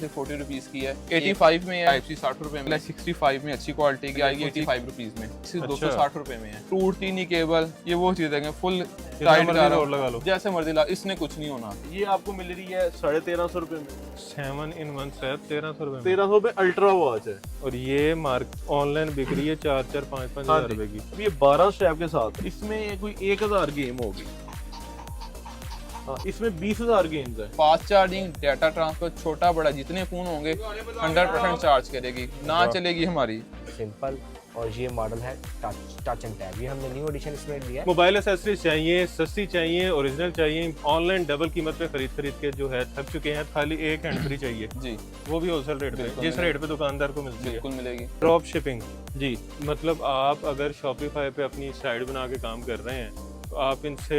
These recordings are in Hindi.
40 रुपीज की है, 85 में है, 60 रुपए में, 65 में अच्छी क्वालिटी की आएगी, 85 रुपीज में, सिर्फ 260 रुपए में है। टूटती नहीं केबल, ये वो चीज है फुल टाइट लगा लो जैसे मर्जी ला, इसने कुछ नहीं होना। ये आपको मिल रही है 1350 रुपए में, 7 in 1 सेट 1300 रुपए में। 1300 में अल्ट्रा वॉच है और ये मार्क ऑनलाइन बिक रही है 4-5 हजार रुपए की। ये 12 स्ट्रैप के साथ, इसमें कोई 1000 गेम होगी। हाँ, इसमें 20,000 गेम्स है। फास्ट चार्जिंग, डाटा ट्रांसफर, छोटा बड़ा जितने फोन होंगे 100% चार्ज करेगी, ना चलेगी हमारी। सिंपल। और ये मॉडल है टच एंड टैब, ये हमने न्यू एडिशन इसमें दिया है। मोबाइल एसेसरीज चाहिए, सस्ती चाहिए, ओरिजिनल चाहिए, ऑनलाइन डबल कीमत पे खरीद के जो है थक चुके हैं, खाली एक हैंड फ्री चाहिए जी, वो भी होलसेल रेट पे, जिस रेट पे दुकानदार को मिलती है। बिल्कुल मिलेगी। ड्रॉप शिपिंग, जी, मतलब आप अगर शॉपिफाई पे अपनी साइट बना के काम कर रहे हैं तो आप इनसे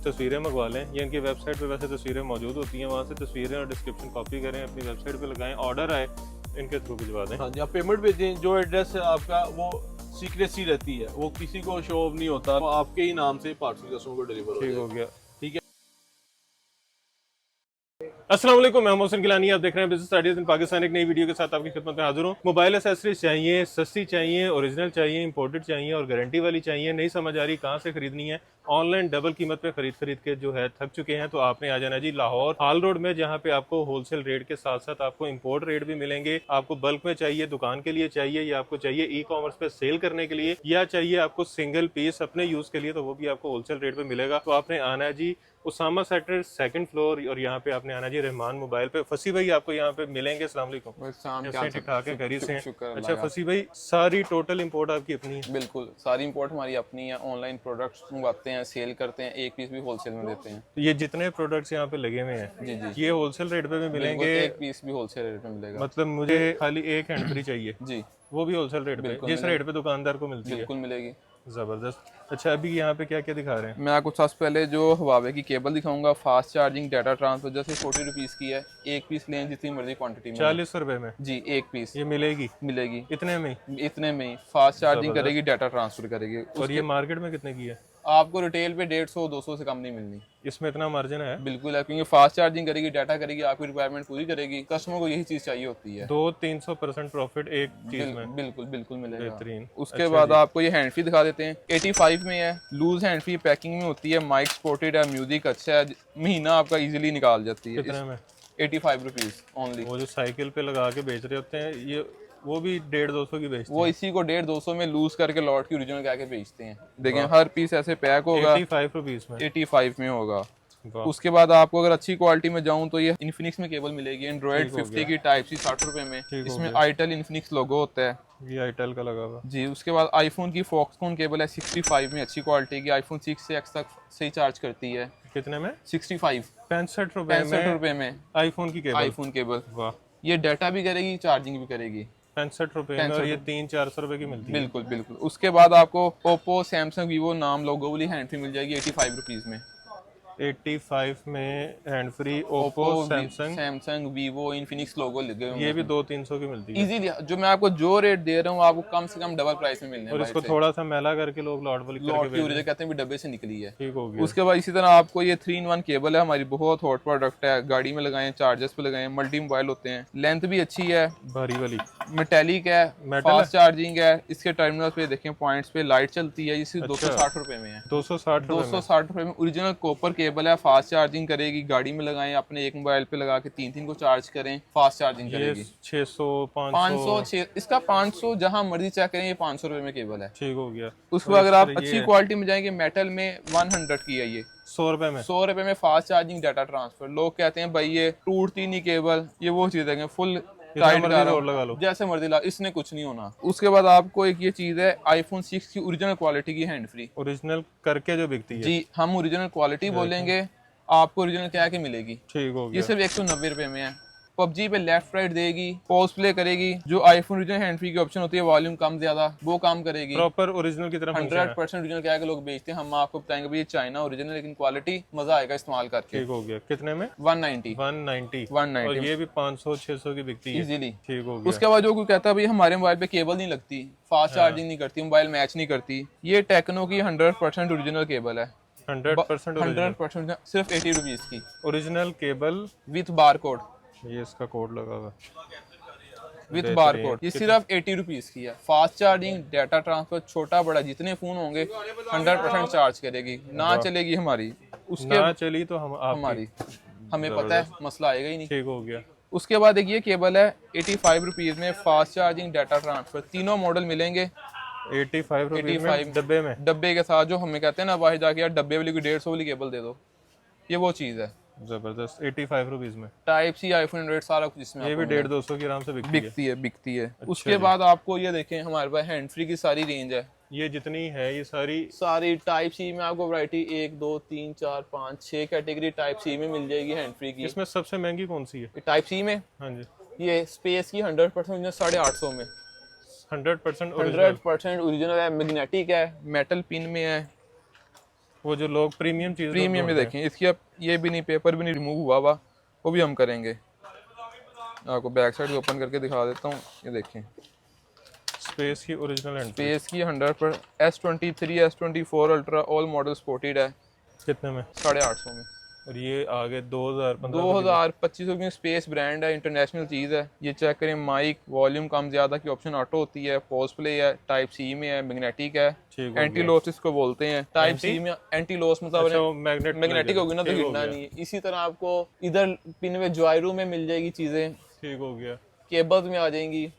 तस्वीरें मंगवा लें, या इनकी वेबसाइट पे वैसे तस्वीरें मौजूद होती हैं, वहाँ से तस्वीरें और डिस्क्रिप्शन कॉपी करें, अपनी वेबसाइट पे लगाएं, ऑर्डर आए इनके थ्रू भिजवा दें। हाँ जी, आप पेमेंट भेजें, जो एड्रेस है आपका वो सीक्रेसी रहती है, वो किसी को शो ऑफ नहीं होता, वो आपके ही नाम से पार्सल कस्टमर को डिलीवर ठीक हो गया। ठीक है। अस्सलाम वालेकुम, मैं मोहसिन गिलानी, आप देख रहे हैं बिजनेस आइडियाज इन पाकिस्तान। एक नई वीडियो के साथ आपकी खिदमत में हाजिर हूँ। मोबाइल एसेसरीज चाहिए, सस्ती चाहिए, ओरिजिनल चाहिए, इंपोर्टेड चाहिए और गारंटी वाली चाहिए, नहीं समझ आ रही कहाँ से खरीदनी है, ऑनलाइन डबल कीमत पे खरीद के जो है थक चुके हैं, तो आपने आ जाना जी लाहौर हाल रोड में, जहाँ पे आपको होलसेल रेट के साथ साथ आपको इंपोर्ट रेट भी मिलेंगे। आपको बल्क में चाहिए, दुकान के लिए चाहिए, या आपको चाहिए ई कॉमर्स पे सेल करने के लिए, या चाहिए आपको सिंगल पीस अपने यूज के लिए, तो वो भी आपको होलसेल रेट पे मिलेगा। तो आपने आना जी उसामा सेक्टर 2nd फ्लोर, और यहाँ पे आपने आना जी रहमान मोबाइल पे। फसी भाई आपको यहाँ पे मिलेंगे। अस्सलाम वालेकुम। ठीक ठाक है, घरी से हैं? अच्छा फसी भाई, सारी टोटल इंपोर्ट आपकी अपनी है? बिल्कुल, सारी इंपोर्ट हमारी अपनी है। ऑनलाइन प्रोडक्ट्स मंगवाते हैं, सेल करते हैं, एक पीस भी होलसेल में देते हैं। ये जितने प्रोडक्ट्स यहाँ पे लगे हुए हैं जी जी, ये होलसेल रेट पे भी मिलेंगे? एक पीस भी होलसेल रेट में मिलेगा। मतलब मुझे खाली एक हैंड फ्री चाहिए, जी, वो भी होलसेल रेट पे, जिस रेट पे दुकानदार को मिलती है? बिल्कुल मिलेगी। जबरदस्त। अच्छा, अभी यहाँ पे क्या क्या दिखा रहे हैं? मैं आपको सबसे पहले जो हवावे की केबल दिखाऊंगा, फास्ट चार्जिंग, डाटा ट्रांसफर, जैसे 40 रुपीज की है, एक पीस लें जितनी मर्जी क्वांटिटी में। 40 रुपए में जी, एक पीस ये मिलेगी? मिलेगी इतने में? इतने में ही। फास्ट चार्जिंग करेगी, डाटा ट्रांसफर करेगी। और ये मार्केट में कितने की है? आपको रिटेल पे 150-200 से कम नहीं मिलनी। इसमें इतना मार्जिन है? बिल्कुल है, क्योंकि फास्ट चार्जिंग करेगी, डाटा करेगी, आपकी रिक्वायरमेंट पूरी करेगी। कस्टमर को यही चीज चाहिए होती है। 200-300% प्रॉफिट एक चीज में? बिल्कुल बिल्कुल मिलेगा। बेहतरीन। उसके बाद आपको ये हैंड फ्री दिखा देते हैं। 85 में है, लूज हैंड फ्री पैकिंग में होती है, माइक सपोर्टेड है, म्यूजिक अच्छा है, महीना आपका इजीली निकाल जाती है। कितने में? 85 रुपीज ओनली। वो जो साइकिल पे लगा के बेच रहे होते हैं ये, वो भी 150-200 की बेचते वो इसी को 150-200 में लूज करके लॉट की ओरिजिनल कह के बेचते हैं। देखें हर पीस ऐसे पैक होगा, 85 रुपीज में, 85 में होगा। वाह। उसके बाद आपको अगर अच्छी क्वालिटी में जाऊं तो ये इन्फिनिक्स में केबल मिलेगी, एंड्रॉइड 50 की, टाइप सी 60 रुपए में। इसमें आईटेल इन्फिनिक्स लोगो होता है ये आईटेल का लगा हुआ जी। उसके बाद आईफोन की फॉक्सकॉन केबल है 65 में, अच्छी क्वालिटी की, आईफोन 6 से X तक सही चार्ज करती है। कितने में? 65 65 रुपए में 65 रुपए में आईफोन की केबल? IPhone cable. वाह। ये डाटा भी करेगी, चार्जिंग भी करेगी। 65 रुपए में, और ये 300-400 रुपए की मिलती है? बिल्कुल बिल्कुल। उसके बाद आपको ओप्पो, सैमसंग, वीवो नाम लोगो वाली हैंड फ्री मिल जाएगी 85 रुपीज में। 85 में hand free Oppo, Samsung, Vivo, Infinix logo लगे हुए ये भी 200-300 की मिलती है इजीली। जो मैं आपको जो रेट दे रहा हूँ आपको कम से कम डबल प्राइस में मिलने और इसको थोड़ा सा मैला करके लोग लॉट वाली लॉट की ओरिजिनल कहते हैं भी डब्बे से निकली है। ठीक हो गया। उसके बाद इसी तरह आपको ये 3-in-1 केबल है, हमारी बहुत हॉट प्रोडक्ट है, गाड़ी में लगाएं, चार्जर्स पे लगाएं, मल्टी मोबाइल होते हैं, लेंथ भी अच्छी है, भारी वाली, मेटेलिक है, फास्ट चार्जिंग है। इसके टर्मिनल पे देखें पॉइंट्स पे लाइट चलती है। इसी 260 रुपए में है। 260 रुपए में ओरिजिनल कॉपर केबल है, फास्ट चार्जिंग करेगी, गाड़ी में लगाएं, अपने एक मोबाइल पे लगा के 3-3 को चार्ज करें, फास्ट चार्जिंग करेगी। 500 इसका 500 जहां मर्जी चेक करें, ये 500 रुपए में केबल है। ठीक हो गया। उसके बाद अगर आप अच्छी क्वालिटी में जाएंगे, मेटल में 100 की है, ये 100 रुपए में, 100 रुपए में फास्ट चार्जिंग, डाटा ट्रांसफर। लोग कहते हैं भाई ये टूटती नहीं केबल, ये वो चीज है फुल टाइट लगा लो, जैसे मर्जी ला, इसने कुछ नहीं होना। उसके बाद आपको एक ये चीज है, आईफोन 6 की ओरिजिनल क्वालिटी की हैंड फ्री, ओरिजिनल करके जो बिकती है जी। हम ओरिजिनल क्वालिटी बोलेंगे, आपको ओरिजिनल क्या के मिलेगी। ठीक हो गया। ये सिर्फ 190 रुपए में है। पबजी पे लेफ्ट राइट देगी, पॉज प्ले करेगी, जो आईफोन ओरिजिनल हैंड फ्री की ऑप्शन होती है, वॉल्यूम कम ज्यादा, वो काम करेगी। प्रॉपर ओरिजिनल की तरह 100% ओरिजिनल क्या के लोग बेचते हैं, हम आपको बताएंगे भाई ये चाइना ओरिजिनल, लेकिन क्वालिटी मजा आएगा इस्तेमाल करके। ठीक हो गया। कितने में? 190 और ये भी 500-600 की बिकती है इजीली। ठीक हो गया। उसके बाद जो कोई कहता है भाई हमारे मोबाइल पे केबल नहीं लगती, फास्ट चार्जिंग नहीं करती, मोबाइल मैच नहीं करती, ये टेक्नो की 100% ओरिजिनल केबल है। 100% सिर्फ 80 रुपीज की original cable with bar code. ये इसका कोड लगा हुआ विद बार कोड। ये सिर्फ 80 रुपीज़ की है। फास्ट चार्जिंग, डाटा ट्रांसफर, छोटा बड़ा जितने फ़ोन होंगे 100% चार्ज करेगी। ना चलेगी हमारी, उसके ना चली तो हम हमारी, हमें पता है मसला आएगा ही नहीं। ठीक हो गया। उसके बाद एक ये केबल है 85 रुपीज़ में, फास्ट चार्जिंग, डाटा ट्रांसफर, तीनों मॉडल मिलेंगे 85 रुपीज़ में 85 डब्बे में। डब्बे के साथ। जो हमें कहते हैं ना बाहर जाके यार डब्बे वाली कोई 150 वाली केबल दे दो, ये वो चीज़ है। जबरदस्त 85 रुपीज़ में। टाइप सी, आईफोन एंड्रॉइड सारा कुछ इसमें ये भी 150-200 की आराम से बिकती है। बिकती है। उसके बाद आपको ये देखें हमारे पास हैंड फ्री की सारी रेंज है। ये जितनी है ये सारी टाइप सी में आपको वैरायटी 1 2 3 4 5 6 कैटेगरी टाइप सी में मिल जाएगी हैंड फ्री की। इसमें सबसे महंगी कौन सी है टाइप सी में हाँ जी ये स्पेस की 100% 850 में 100% ओरिजिनल है, मैग्नेटिक है, मेटल पिन में है। वो जो लोग प्रीमियम चीज़ प्रीमियम में देखें इसकी अब ये भी नहीं, पेपर भी नहीं रिमूव हुआ वो भी हम करेंगे। आपको बैक साइड ओपन करके दिखा देता हूँ। ये देखें स्पेस की ओरिजिनल हैंड स्पेस की 100% S23 S24 ultra all model supported है। कितने में 850 में। और ये आगे 2015 2025 में स्पेस ब्रांड है, इंटरनेशनल चीज़ है। ये चेक करें, माइक वॉल्यूम कम ज़्यादा की ऑप्शन ऑटो होती है, पॉज प्ले है, टाइप सी में है, मैग्नेटिक है, एंटी लॉस इसको बोलते हैं। टाइप सी में एंटी लॉस मतलब मैग्नेटिक होगी ना तो हिलना नहीं है। इसी तरह आपको इधर पिन में जॉयरू में मिल जाएगी चीज़ें। ठीक हो गया। केबल्स में आ जाएंगी।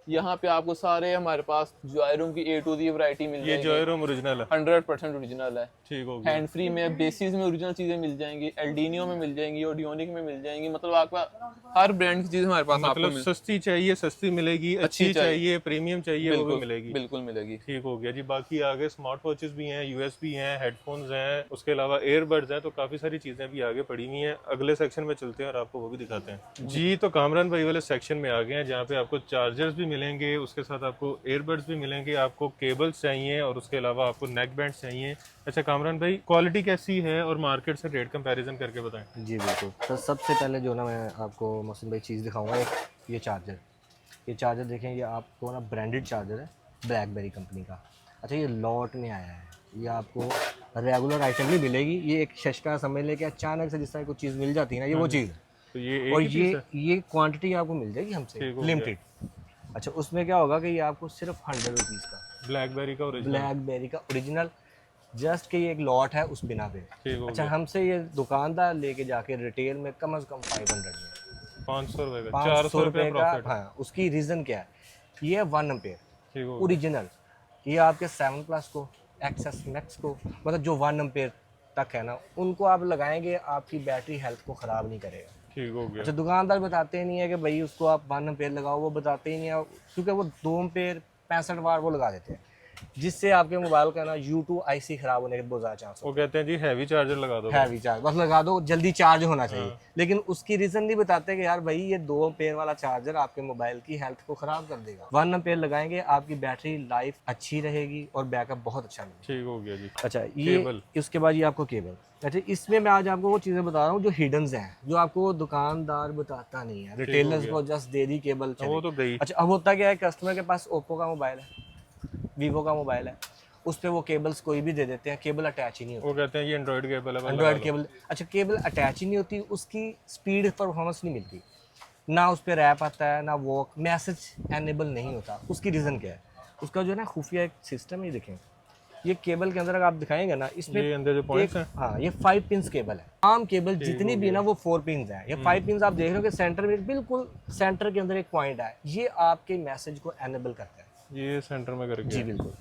यहाँ पे आपको सारे हमारे पास जॉयरूम की A to Z वैरायटी मिल जाएगी। ये जॉयरूम ओरिजिनल है 100% ओरिजिनल है। ठीक हो गया। हैंड फ्री में, बेसिस में ओरिजिनल चीजें मिल जाएंगी, एल्डीनियो में मिल जाएंगी, ऑडियोनिक में मिल जाएंगी। मतलब आपका हर ब्रांड की चीज हमारे पास आपको मतलब सस्ती चाहिए सस्ती मिलेगी, अच्छी चाहिए प्रीमियम चाहिए वो भी मिलेगी। बिल्कुल मिलेगी। ठीक हो गया जी। बाकी आगे स्मार्ट वॉचेस भी हैं, USB हैं, हेडफोन्स हैं, उसके अलावा एयरबड्स हैं, तो काफी सारी चीजें भी आगे पड़ी हुई हैं। अगले सेक्शन में चलते हैं और आपको वो भी दिखाते हैं जी। तो कामरान भाई वाले सेक्शन में आ गए हैं जहाँ पे आपको चार्जर्स भी मिलेंगे, उसके साथ आपको एयरबड्स भी मिलेंगे, आपको केबल्स चाहिए और उसके अलावा आपको नेक बैंड्स चाहिए। अच्छा कामरान भाई, क्वालिटी कैसी है और मार्केट से रेट कंपैरिजन करके बताएं। जी बिल्कुल। तो सबसे पहले जो ना मैं आपको मोहसिन भाई चीज़ दिखाऊंगा, एक ये चार्जर देखें। ये आपको ना ब्रांडेड चार्जर है ब्लैकबेरी कंपनी का। अच्छा ये लॉट में आया है, ये आपको रेगुलर आइटम नहीं मिलेगी। ये एक शशका समझ ले कि अचानक से जिस तरह कोई चीज़ मिल जाती है ना, ये वो चीज़ है। तो ये और ये क्वांटिटी आपको मिल जाएगी हमसे लिमिटेड। अच्छा उसमें क्या होगा कि ये आपको सिर्फ 100 रुपीज़ का ब्लैकबेरी का ओरिजिनल जस्ट कि ये एक लॉट है उस बिना पे। अच्छा हमसे ये दुकानदार लेके जाके रिटेल में कम से कम 500 में 500 रुपये का 400 रुपये का। हाँ उसकी रीज़न क्या है, ये है 1 एम्पेयर ओरिजिनल। ये आपके 7 प्लस को, एक्सेस मैक्स को, मतलब जो 1 एम्पेयर तक है ना, उनको आप लगाएंगे आपकी बैटरी हेल्थ को ख़राब नहीं करेगा। ठीक हो गया। अच्छा दुकानदार बताते नहीं है कि भाई उसको आप 1 एम्पेयर लगाओ, वो बताते ही नहीं है, क्योंकि वो 2 एम्पेयर 65 वाट वो लगा देते हैं, जिससे आपके मोबाइल का ना U2 IC खराब होने के बहुत ज़्यादा चांस। वो कहते हैं जी हैवी चार्जर लगा दो, हैवी चार्ज बस लगा दो, जल्दी चार्ज होना चाहिए। लेकिन उसकी रीज़न नहीं बताते कि यार भाई ये 2 एम्पेयर वाला चार्जर आपके मोबाइल की हेल्थ को ख़राब कर देगा। 1 एम्पेयर लगाएंगे आपकी बैटरी लाइफ अच्छी रहेगी और बैकअप बहुत अच्छा मिलेगा। ठीक हो गया जी। अच्छा ये उसके बाद ये आपको केबल। अच्छा इसमें मैं आज आपको वो चीज़ें बता रहा हूँ जो हिडन्स हैं, जो आपको दुकानदार बताता नहीं है। रिटेलर्स को जस्ट दे दी केबल, वो तो गई। अच्छा अब होता क्या है, कस्टमर के पास ओप्पो का मोबाइल है, वीवो का मोबाइल है, उस पर वो केबल्स कोई भी दे देते हैं, केबल अटैच ही नहीं होती। वो कहते हैं ये एंड्रॉइड केबल है, एंड्रॉइड केबल। अच्छा केबल अटैच ही नहीं होती, उसकी स्पीड परफॉर्मेंस नहीं मिलती, ना उस पर रैप आता है, ना वो मैसेज एनेबल नहीं होता। उसकी रीज़न क्या है, उसका जो है ना खुफिया एक सिस्टम है। देखें ये केबल के अंदर अगर आप दिखाएंगे ना, इसमें ये अंदर जो पॉइंट्स हैं, हाँ ये 5 पिंस केबल है। आम केबल जितनी भी ना वो 4 पिंस है। ये 5 पिंस आप देख रहे हो कि सेंटर में बिल्कुल सेंटर के अंदर एक पॉइंट है, ये आपके मैसेज को एनेबल करता है। ये सेंटर में करके जी बिल्कुल।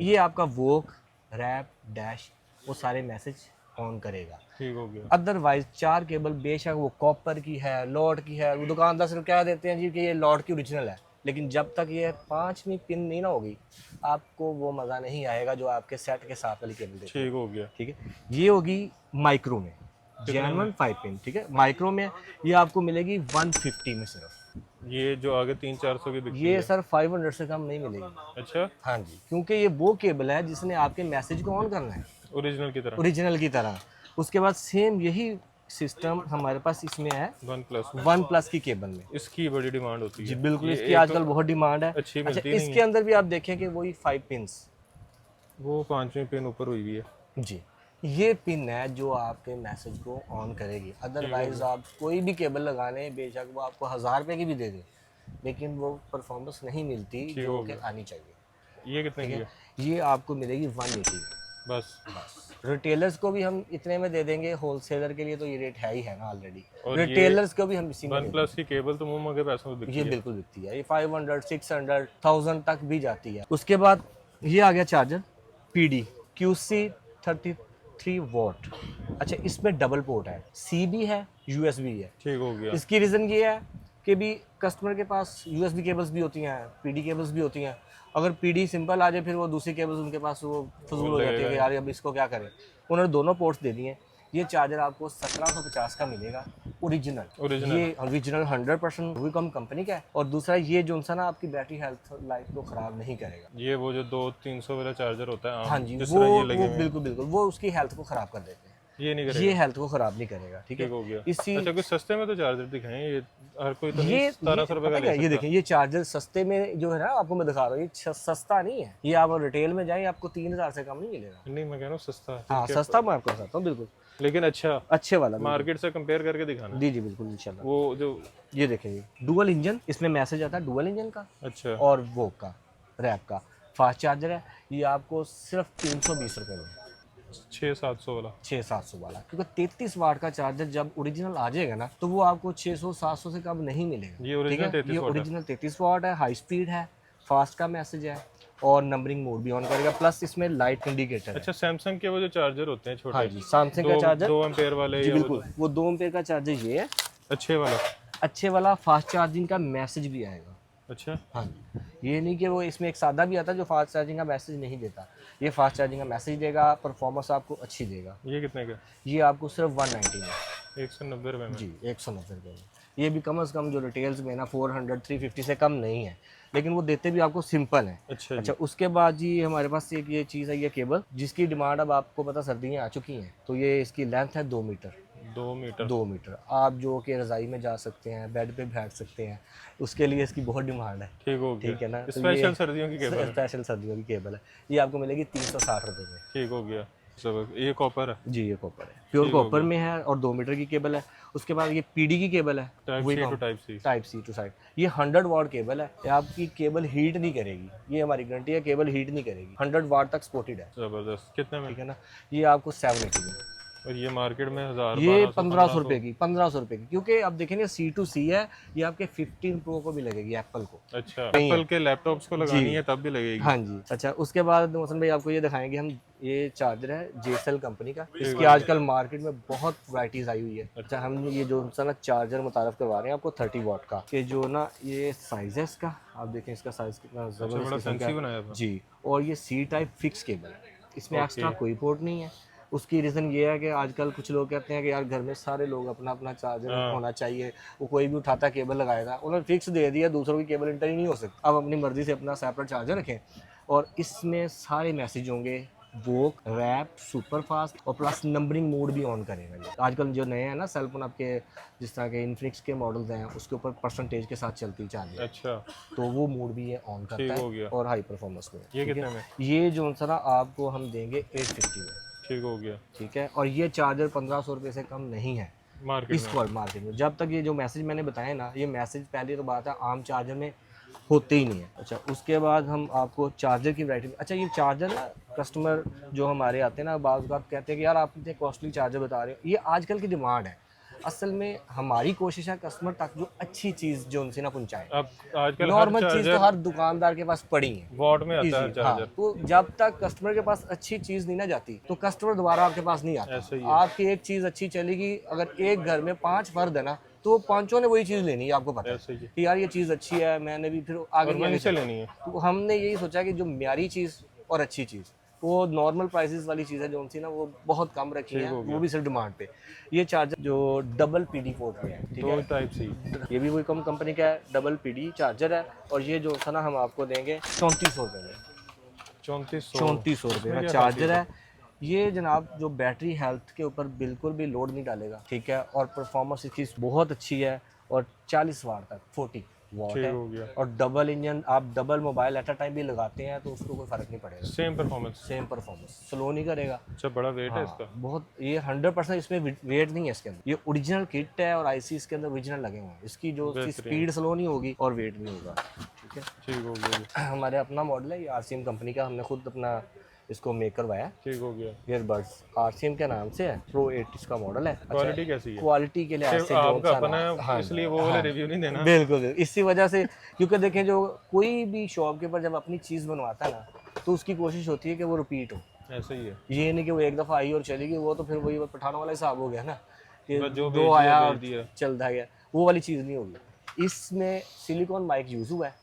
ये आपका वोक, रैप, डैश वो सारे मैसेज ऑन करेगा। ठीक हो गया। अदरवाइज 4 केबल बेशक वो कॉपर की है, लॉट की है, वो दुकानदार सिर्फ क्या देते हैं जी कि ये लॉट की ओरिजिनल है, लेकिन जब तक ये 5वीं पिन नहीं ना होगी आपको वो मज़ा नहीं आएगा जो आपके सेट के साथ वाली केबल देते हैं। ठीक हो गया। ठीक है ये होगी माइक्रो में, जेन्युइन 5 पिन। ठीक है माइक्रो में ये आपको मिलेगी 150 में सिर्फ। ये जो आगे 300-400 की बिकती ये है, सर 500 से कम नहीं मिलेगी। अच्छा हाँ जी, क्योंकि ये वो केबल है जिसने आपके मैसेज को ऑन करना है ओरिजिनल की तरह। उसके बाद सेम यही सिस्टम हमारे पास इसमें है वन प्लस की केबल में। इसकी बड़ी डिमांड होती है जी बिल्कुल, इसकी आजकल बहुत डिमांड है। अच्छी अच्छा मिलती नहीं इसके अंदर भी आप देखें कि वही 5 पिंस, वो 5वीं पिन ऊपर हुई हुई है जी ये पिन है जो आपके मैसेज को ऑन करेगी, अदरवाइज आप कोई भी केबल लगाने बेशक वो आपको 1000 रुपये की भी दे दे, लेकिन वो परफॉर्मेंस नहीं मिलती जो कि आनी चाहिए। ये कितने की है? ये आपको मिलेगी 180 बस रिटेलर्स को भी हम इतने में दे देंगे, होलसेलर के लिए तो ये रेट है ही है ना ऑलरेडी, और ये रिटेलर्स को भी हम इसी में वन प्लस की केबल तो मुंह के पैसों में बिकती ये है। बिल्कुल बिकती है, ये 500 600 1000 तक भी जाती है। उसके बाद ये आ गया चार्जर PD QC 33 वॉट। अच्छा, इसमें डबल पोर्ट है, C भी है USB है। ठीक हो गया। इसकी रीज़न ये है कि भी कस्टमर के पास USB केबल्स भी होती हैं, PD केबल्स भी होती हैं। अगर PD सिंपल आ जाए फिर वो दूसरी केबल्स उनके पास वो फजूल हो जाती है कि यार अब इसको क्या करें। उन्होंने दोनों पोर्ट्स दे दिए हैं। ये चार्जर आपको 1750 का मिलेगा ओरिजिनल। ये ओरिजिनल 100% विकम कंपनी का है। और दूसरा ये जो सा ना आपकी बैटरी हेल्थ लाइफ को ख़राब नहीं करेगा। ये वो जो 200-300 वाला चार्जर होता है, हाँ जी, जिस वो तरह ये लगे हुए हैं, बिल्कुल बिल्कुल वो उसकी हेल्थ को ख़राब कर देते हैं। ये नहीं करेगा, ये हेल्थ को ख़राब नहीं करेगा। ठीक है, ठीक हो गया। इसी अच्छा, कुछ सस्ते में तो चार्जर दिखाएं, ये हर कोई तो ये नहीं 1700 रुपए का पता क्या ले है, ये सकता। देखिए ये चार्जर सस्ते में जो है ना आपको मैं दिखा रहा हूँ, ये सस्ता नहीं है। ये आप रिटेल में जाए आपको 3000 से कम नहीं मिलेगा। नहीं, मैं कह रहा हूँ सस्ता है। हाँ सस्ता मैं आपको बताता हूँ बिल्कुल, लेकिन अच्छा अच्छे वाला मार्केट से कंपेयर करके दिखाना। जी जी बिल्कुल इंशाल्लाह। वो जो ये देखिए डुअल इंजन, इसमें मैसेज आता है डुअल इंजन का अच्छा और वो का रैप का फास्ट चार्जर है। ये आपको सिर्फ 320 रुपये में 600-700 वाला, 600-700 वाला, क्योंकि 33 वाट का चार्जर जब ओरिजिनल आ जाएगा ना तो वो आपको 600-700 से कम नहीं मिलेगा। ये ओरिजिनल 33 ये वाट है। ओरिजिनल 33 वाट है, हाई स्पीड है, फास्ट का मैसेज है और नंबरिंग मोड भी ऑन करेगा, प्लस इसमें लाइट इंडिकेटर है। अच्छा, सैमसंग के वो जो चार्जर होते हैं छोटे, हाँ जी, सैमसंग का चार्जर 2 एम्पेयर वाले, जी या वो बिल्कुल, वो 2 एम्पेयर का चार्जर ये है। अच्छे वाला। अच्छे वाला फास्ट चार्जिंग का मैसेज भी आएगा। अच्छा, हाँ, ये नहीं कि वो इसमें एक सादा भी आता है जो फास्ट चार्जिंग का मैसेज नहीं देता। ये फास्ट चार्जिंग का मैसेज देगा, परफॉर्मेंस आपको अच्छी देगा। ये कितने का? ये आपको सिर्फ 190 में 190 रुपए में। जी, 190 रुपये में। ये भी कम से कम जो रिटेल्स में ना 400 350 से कम नहीं है, लेकिन वो देते भी आपको सिंपल है। अच्छा अच्छा, उसके बाद जी हमारे पास एक ये चीज़ है, ये केबल जिसकी डिमांड अब आपको पता सर्दियाँ आ चुकी हैं, तो ये इसकी लेंथ है 2 मीटर। 2 मीटर। 2 मीटर आप जो कि रज़ाई में जा सकते हैं, बेड पे बैठ सकते हैं, उसके लिए इसकी बहुत डिमांड है। ठीक हो गया। ठीक है ना, तो स्पेशल ये सर्दियों की केबल है। स्पेशल सर्दियों की केबल है। ये आपको मिलेगी 360 रुपये में। ठीक हो गया। सब ये कॉपर है, जी, ये कॉपर है, प्योर कॉपर में है और 2 मीटर की केबल है। उसके बाद ये PD की केबल है, type C to type C. Type C two side. ये 100 वाट केबल है, ये आपकी केबल हीट नहीं करेगी, ये हमारी गारंटी है, केबल हीट नहीं करेगी। 100 वाट तक सपोर्टेड है। जबरदस्त। कितने में? ठीक है ना, ये आपको 780 में। और ये मार्केट में 1000, ये 1500 रुपये की, 1500 रुपये की, क्योंकि अब देखेंगे C2C है। ये आपके 15 प्रो को भी लगेगी, एप्पल को। अच्छा, एप्पल के लैपटॉप्स को लगानी है तब भी लगेगी। हाँ जी। अच्छा, उसके बाद मोहसन भाई आपको ये दिखाएंगे हम, ये चार्जर है JCL कंपनी का। इसकी आजकल मार्केट में बहुत वैराइटीज आई हुई है। अच्छा, हम ये जो ना चार्जर मुतारफ करवा रहे हैं आपको 30 वाट का, कि जो ना ये साइज है इसका, आप देखें इसका साइज कितना बड़ा जबरदस्त फैंसी बनाया था। जी। और ये C टाइप फिक्स केबल है, इसमें एक्स्ट्रा कोई पोर्ट नहीं है। उसकी रीज़न ये है कि आजकल कुछ लोग कहते हैं कि यार घर में सारे लोग अपना अपना चार्जर होना चाहिए, वो कोई भी उठाता केबल लगाएगा। उन्होंने फिक्स दे दिया, दूसरों की केबल इंटर ही नहीं हो सकती। अब अपनी मर्जी से अपना सेपरेट चार्जर रखें और इसमें सारे मैसेज होंगे, वोक, रैप, सुपर फास्ट और प्लस नंबरिंग मोड भी ऑन करेगा। ये आजकल जो नए हैं ना सेल फोन आपके, जिस तरह के इन्फिनिक्स के मॉडल्स हैं, उसके ऊपर परसेंटेज के साथ चलती चार्जर। अच्छा, तो वो मोड भी ये ऑन करता हो गया। है और हाई परफॉर्मेंस में। ये कितने में? ये जो सर आपको हम देंगे 850 में। ठीक हो गया। ठीक है, और ये चार्जर 1500 रुपये से कम नहीं है मार्केट इस वर्ल्ड मार्केट में। जब तक ये जो मैसेज मैंने बताया ना, ये मैसेज पहले तो बात है आम चार्जर में होते ही नहीं है। अच्छा, उसके बाद हम आपको चार्जर की वैरायटी। अच्छा, ये चार्जर ना कस्टमर जो हमारे आते हैं ना, बाज़ बात कहते हैं कि यार आप इतने कॉस्टली चार्जर बता रहे हो। ये आजकल की डिमांड है। असल में हमारी कोशिश है कस्टमर तक जो अच्छी चीज़ जो उनसे ना पहुंचाए। अब आजकल नॉर्मल चीज़ तो हर दुकानदार के पास पड़ी है, वॉट में आता है हाँ, चार्जर। तो जब तक कस्टमर के पास अच्छी चीज़ नहीं ना जाती तो कस्टमर दोबारा आपके पास नहीं आता। ऐसे ही आपकी एक चीज़ अच्छी चलेगी, अगर एक घर में 5 फर्द है ना, तो 5 ने वही चीज़ लेनी है, आपको पता है ऐसे ही कि यार ये चीज़ अच्छी है, मैंने भी फिर आगे वहीं से लेनी है। तो हमने यही सोचा कि जो म्यारी चीज़ और अच्छी चीज़, वो नॉर्मल प्राइसेस वाली चीज़ है जो उनसी ना वो बहुत कम रखी है, वो भी सिर्फ डिमांड पे। ये चार्जर जो डबल PD पोर्ट में है, ठीक है, 2 टाइप सी। ये भी वही कम कंपनी का है, डबल PD चार्जर है। और ये जो था ना हम आपको देंगे 3400 रुपये में। 3400 रुपये का चार्जर है। ये जनाब जो बैटरी हेल्थ के ऊपर बिल्कुल भी लोड नहीं डालेगा, ठीक है, और परफॉर्मेंस इसकी बहुत अच्छी है। और 40 वाट तक 40 वॉट ठीक है, हो गया। और डबल इंजन, आप double mobile at a time भी लगाते हैं तो उसको कोई फ़र्क नहीं पड़ेगा, same performance. Same performance, slow नहीं करेगा। अच्छा, बड़ा वेट है हाँ, इसका। बहुत, ये 100% इसमें वेट नहीं है इसके अंदर, ये ओरिजिनल किट है और आईसी इसके अंदर ओरिजिनल लगे हुए हैं, इसकी जो स्पीड स्लो नहीं होगी और वेट नहीं होगा। ठीक है, ठीक हो गया। हमारे अपना मॉडल है ये आरसीएम कंपनी का, हमने खुद अपना इसको मेक करवाया। ठीक हो गया। ईयरबड्स आरसीएम के नाम से है, प्रो 8 इसका मॉडल है। क्वालिटी कैसी है? क्वालिटी के लिए आज से आपका जोन अपना सा है, हाँ, इसलिए वो वाला रिव्यू नहीं देना। बिल्कुल इसी वजह से, क्योंकि देखें जो कोई भी शॉप के ऊपर जब अपनी चीज़ बनवाता है ना तो उसकी कोशिश होती है कि वो रिपीट हो, ऐसा ही है। ये नहीं कि वो एक दफ़ा आई और चली गई, वो तो फिर वही पठानों वाला हिसाब हो गया ना कि बस जो दो आया भेज और दिया। चलता गया, वो वाली चीज़ नहीं होगी। इसमें सिलिकॉन माइक यूज़ हुआ है,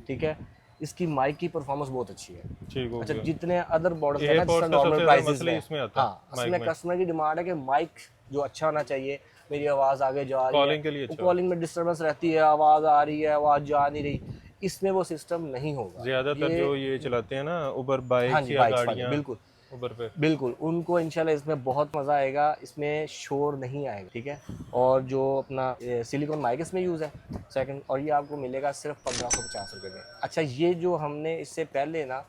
ठीक है, इसकी माइक की परफॉर्मेंस बहुत अच्छी है। ठीक हो अच्छा, गया। जितने अदर मॉडल्स हैं ना एयरपोर्ट्स जिसका का सबसे नॉर्मल ज्यादा प्राइसेस मसला है, इसमें आता है, हाँ, इसमें कस्टमर की डिमांड है कि माइक जो अच्छा होना चाहिए, मेरी आवाज़ आगे जा रही कॉलिंग के लिए है, अच्छा। कॉलिंग में डिस्टर्बेंस रहती है, आवाज़ आ रही है, आवाज़ जा नहीं रही, इसमें वो सिस्टम नहीं होगा। ज्यादातर जो ये चलाते हैं ना उबर हाँ बाइक जी, या बाइक्स वाले, गाड़ियाँ बिल्कुल उबर पे, बिल्कुल, उनको इंशाल्लाह इसमें बहुत मज़ा आएगा, इसमें शोर नहीं आएगा। ठीक है, और जो अपना सिलिकॉन माइक इसमें यूज़ है सेकंड, और ये आपको मिलेगा सिर्फ 1550 रुपये में। अच्छा, ये जो हमने इससे पहले ना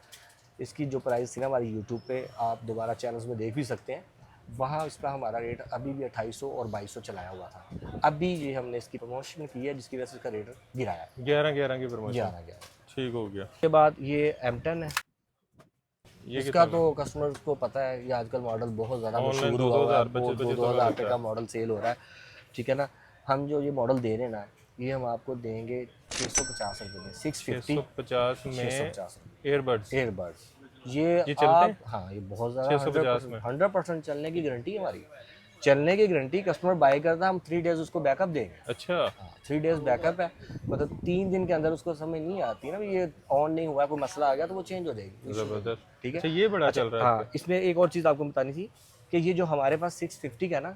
इसकी जो प्राइस थी ना हमारी यूट्यूब पे, आप दोबारा चैनल्स में देख भी सकते हैं, वहाँ इसका हमारा रेट अभी भी 2800 और 2200 चलाया हुआ था। अभी ये हमने इसकी प्रमोशन की है जिसकी वजह से इसका रेट गिराया है, 11 की प्रमोशन। 11। ठीक हो गया। उसके बाद ये M10 है, ये इसका तो कस्टमर को पता है, ये आजकल मॉडल बहुत ज़्यादा Online मशहूर हुआ है, 2000 रुपये का मॉडल सेल हो रहा है। ठीक है ना, हम जो ये मॉडल दे रहे हैं ना, ये हम आपको देंगे 650 रुपये में, 650 650 में 650 एयरबड्स। एयरबड्स। ये चलते आप हैं? हाँ, ये बहुत ज़्यादा 650 में 100% चलने की गारंटी है हमारी, चलने की गारंटी, कस्टमर बाय करता है, हम 3 डेज़ उसको बैकअप देंगे। अच्छा। हाँ, 3 डेज़ बैकअप है, मतलब 3 दिन के अंदर उसको समझ नहीं आती ना ये ऑन नहीं हुआ, कोई मसला आ गया तो वो चेंज हो जाएगी। जबरदस्त। ठीक है, अच्छा, ये बड़ा चल रहा है। हाँ, इसमें एक और चीज़ आपको बतानी थी कि ये जो हमारे पास 650 का है ना,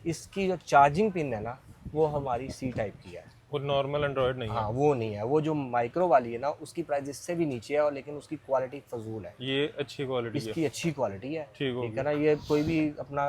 इसकी जो चार्जिंग पिन है ना वो हमारी C टाइप की है, वो नॉर्मल एंड्रॉयड नहीं है। हाँ वो नहीं है, वो जो माइक्रो वाली है ना उसकी प्राइस इससे भी नीचे है, और लेकिन उसकी क्वालिटी फजूल है, ये अच्छी क्वालिटी है। इसकी अच्छी क्वालिटी है। ठीक हो ठीक है ना, ये कोई भी अपना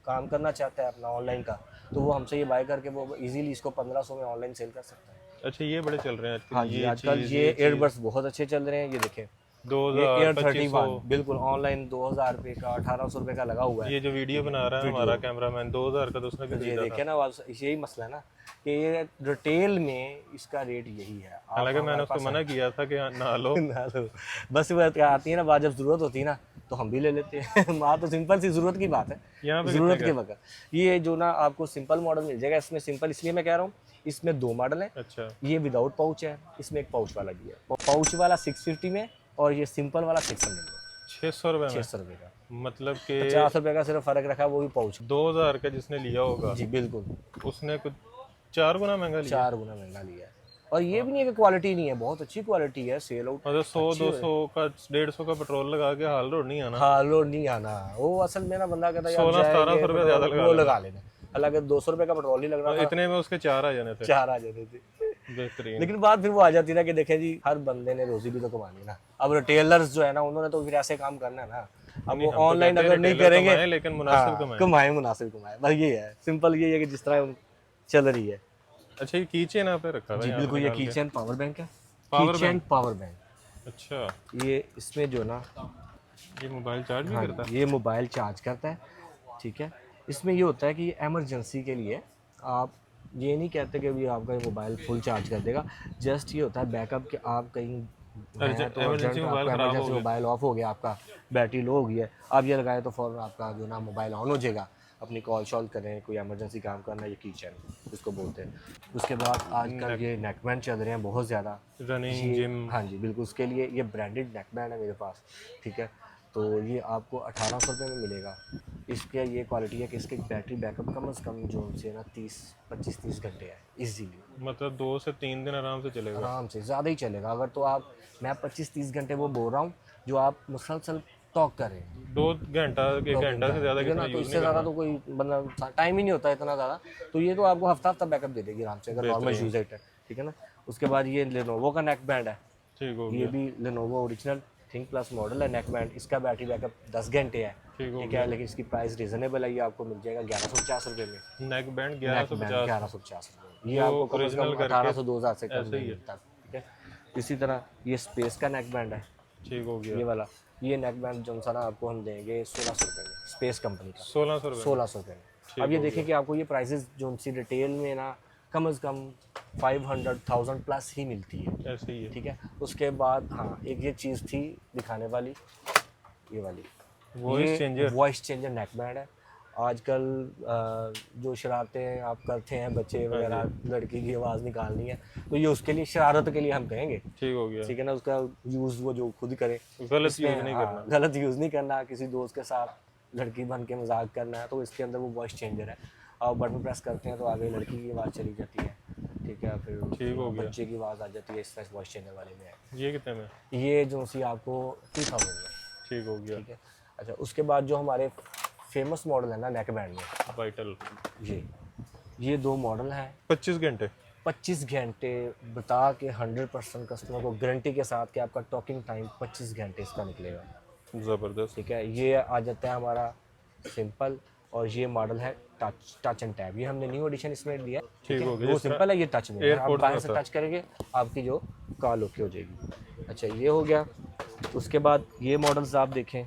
काम करना चाहता है अपना ऑनलाइन का, तो वो हमसे ये बाय करके वो इजीली इसको 1500 में ऑनलाइन सेल कर सकता है। अच्छा, ये बड़े चल रहे हैं आजकल। हाँ जी, आजकल ये एयरबड्स बहुत अच्छे चल रहे हैं, ये देखें, 2000 एयर 2500। 31 बिल्कुल ऑनलाइन 2000 रुपये का, 1800 रुपये का लगा हुआ है। ये जो वीडियो बना रहा है हमारा कैमरामैन, 2000 का तो उसने भी ये खरीदा था। देखे ना, यही मसला है ना कि ये रिटेल में इसका रेट यही है। हालांकि मैंने उसको मना किया था कि ना लो। ना लो, बस वो आती है ना बात, जब जरूरत होती है ना तो हम भी ले लेते हैं। वहाँ तो सिंपल सी जरूरत की बात है, यहाँ पे जरूरत के वक्त ये जो ना आपको सिंपल मॉडल मिल जाएगा। इसमें सिंपल इसलिए मैं कह रहा हूँ, इसमें 2 मॉडल हैं। अच्छा। ये विदाउट पाउच है, इसमें एक पाउच वाला भी है, पाउच वाला 650 में और ये सिंपल वाला 600 में, 600 रुपये में। 600 रुपये का, मतलब कि 50 रुपये का सिर्फ फ़र्क रखा है, वो भी पाउच। 2000 का जिसने लिया होगा जी बिल्कुल, उसने कुछ 4 गुना महंगा लिया। 4 गुना महंगा लिया है। और ये भी नहीं है कि क्वालिटी नहीं है, बहुत अच्छी क्वालिटी है, सेल आउट। मतलब 100-200 का 150 का पेट्रोल लगा के हाल रोड नहीं आना। हाँ, लोड नहीं आना, वो असल में ना बंदा कहता है 16-17 रुपये ज्यादा वो लगा लेना, हालांकि 200 रुपये का पेट्रोल ही लग रहा था, इतने में उसके 4 आ जाने थे। 4 आ जाते थे। बेहतरीन। लेकिन बात फिर वो आ जाती है ना कि देखें जी, हर बंदे ने रोजी भी तो कमानी ना। अब रिटेलर्स जो है ना, उन्होंने तो फिर ऐसे काम करना है ना, अब वो ऑनलाइन अगर नहीं करेंगे, लेकिन मुनासिब हाँ, कमाए मुनासिब कमाए, बस ये है, सिंपल ये है कि जिस तरह चल रही है। अच्छा, ये कीचेन यहाँ पे रखा जी है। बिल्कुल, ये कीचेन पावर बैंक है, पावर कीचेन पावर बैंक। अच्छा, ये इसमें जो ना, ये मोबाइल चार्ज भी करता है। ये मोबाइल चार्ज करता है। ठीक है, इसमें ये होता है कि इमरजेंसी के लिए आप ये नहीं कहते कि भी आपका ये मोबाइल फुल चार्ज कर देगा, जस्ट ये होता है बैकअप कि आप कहीं हैं तो इमरजेंसी मोबाइल ऑफ हो गया, आपका बैटरी लो हो गई है, आप ये लगाए तो फ़ौरन आपका जो ना मोबाइल ऑन हो जाएगा, अपनी कॉल शॉल करें, कोई इमरजेंसी काम करना, ये कीचेन उसको बोलते हैं। उसके बाद आजकल ये नेकबैंड चल रहे हैं बहुत ज़्यादा, रनिंग जिम। हाँ जी बिल्कुल, उसके लिए ये ब्रांडेड नेकबैंड है मेरे पास। ठीक है, तो ये आपको 1800 रुपये में मिलेगा। इसके ये क्वालिटी है कि इसकी बैटरी बैकअप कम से कम जो से ना 25-30 घंटे है इजीली, मतलब 2 से 3 दिन आराम से चलेगा। आराम से, ज़्यादा ही चलेगा। अगर तो आप, मैं 25-30 घंटे वो बोल रहा हूँ जो आप मुसलसल टॉक कर रहे हैं, 2 घंटा, 1 घंटा से ज़्यादा कितना तो यूज़ इससे ज़्यादा तो कोई बंदा, टाइम ही नहीं होता इतना ज़्यादा, तो ये तो आपको हफ्ता बैकअप दे देगी आराम से, अगर नॉर्मल यूज है। ठीक है ना, उसके बाद ये लेनोवो का नेक बैंड है, ठीक हो ये गया। भी Lenovo original. Think plus model है नेक बैंड, इसका बैटरी बैकअप 10 घंटे है, ठीक है, लेकिन इसकी प्राइस रिजनेबल है, ये आपको मिल जाएगा 1150 रुपये में। नेक बैंड नेक 1150 बैंड 1150 रुपये, ये आपको कम से कम 1800-2000 से कम नहीं मिलता, ठीक है। इसी तरह ये स्पेस का नेक बैंड है, ठीक हो गया। ये वाला, ये नेक बैंड जो सा ना आपको हम देंगे 1600 रुपये में, स्पेस कंपनी का 1600 रुपये 1600 रुपये में। अब ये देखें कि आपको ये प्राइसेस जो सी रिटेल में ना कम से कम 500,000 प्लस ही मिलती है, ऐसे ही है। ठीक है। उसके बाद हाँ एक ये चीज़ थी दिखाने वाली, ये वाली voice changer, voice changer neck band है। आजकल जो शरारतें आप करते हैं बच्चे वगैरह, लड़की की आवाज़ निकालनी है तो ये उसके लिए शरारत के लिए हम कहेंगे, ठीक हो गया। ठीक है ना, उसका यूज़ वो जो खुद ही करे, गलत यूज़ नहीं करना, गलत यूज़ नहीं करना, किसी दोस्त के साथ लड़की बन के मजाक करना है तो इसके अंदर वो वॉइस चेंजर है, और बटन प्रेस करते हैं तो आगे लड़की की आवाज़ चली जाती है, ठीक है, फिर ठीक हो गया। बच्चे की आवाज़ आ जाती है, इस तरह वॉइस चेंजर वाले में है। ये कितने में? ये जो सी आपको 2000 में, ठीक हो गया। ठीक है। अच्छा, उसके बाद जो हमारे फेमस मॉडल है ना नेक बैंड में, वाइटल, ये दो मॉडल हैं। 25 घंटे 25 घंटे बता के 100% कस्टमर को गारंटी के साथ कि आपका टॉकिंग टाइम 25 घंटे इसका निकलेगा, ज़बरदस्त। ठीक है। ये आ जाता है हमारा सिंपल, और ये मॉडल है टच एंड टैब, ये हमने न्यू एडिशन इसमें लिया, ठीक हो गया। वो सिंपल है, ये टच में है, आप एयरपोर्ट बाहर से टच करेंगे आपकी जो कॉल ओके हो जाएगी। अच्छा, ये हो गया। उसके बाद ये मॉडल्स आप देखें,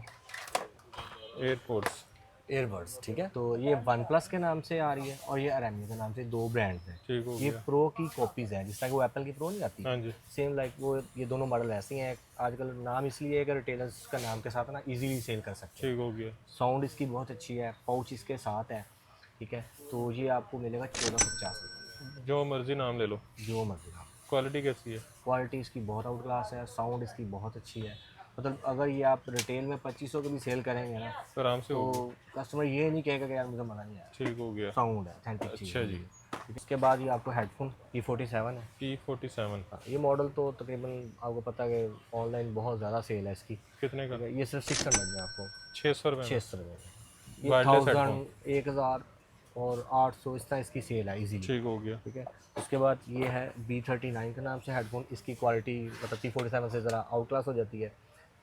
एयरपोर्ट्स, एयरबड्स, ठीक है। तो ये वन प्लस के नाम से आ रही है और ये RMU के नाम से, दो ब्रांड हैं, ठीक हो ये गया। प्रो की कॉपीज़ हैं, जिस तरह वो एप्पल की प्रो नहीं आती, हाँ जी, सेम लाइक वो, ये दोनों मॉडल ऐसी हैं। आजकल नाम इसलिए है कि रिटेलर्स का नाम के साथ ना इजीली सेल कर सकते हैं। ठीक हो गया। साउंड इसकी बहुत अच्छी है, पाउच इसके साथ है, ठीक है। तो ये आपको मिलेगा 1450 रुपये, जो मर्जी नाम ले लो। जो मर्जी नाम। क्वालिटी कैसी है? क्वालिटी इसकी बहुत आउट क्लास है, साउंड इसकी बहुत अच्छी है, मतलब अगर ये आप रिटेल में 2500 की भी सेल करेंगे ना तो आराम से तो हो। कस्टमर ये नहीं कहेगा कि यार मुझे मज़ा नहीं आया, ठीक हो गया। साउंड है ऑथेंटिक चीज़। अच्छा जी। इसके बाद ये आपको हेडफोन P47 है। P47 ये मॉडल तो तकरीबन आपको पता है कि ऑनलाइन बहुत ज़्यादा सेल है इसकी, कितने का? ये सिर्फ 600 में आपको, 600 रुपये में? 600 रुपये में। ये Wireless 1000, 1000 और 800 इस तरह इसकी सेल है इजीली, ठीक हो गया। ठीक है। उसके बाद ये है B39 के नाम से हेडफोन, इसकी क्वालिटी मतलब P47 से ज़रा आउट क्लास हो जाती है,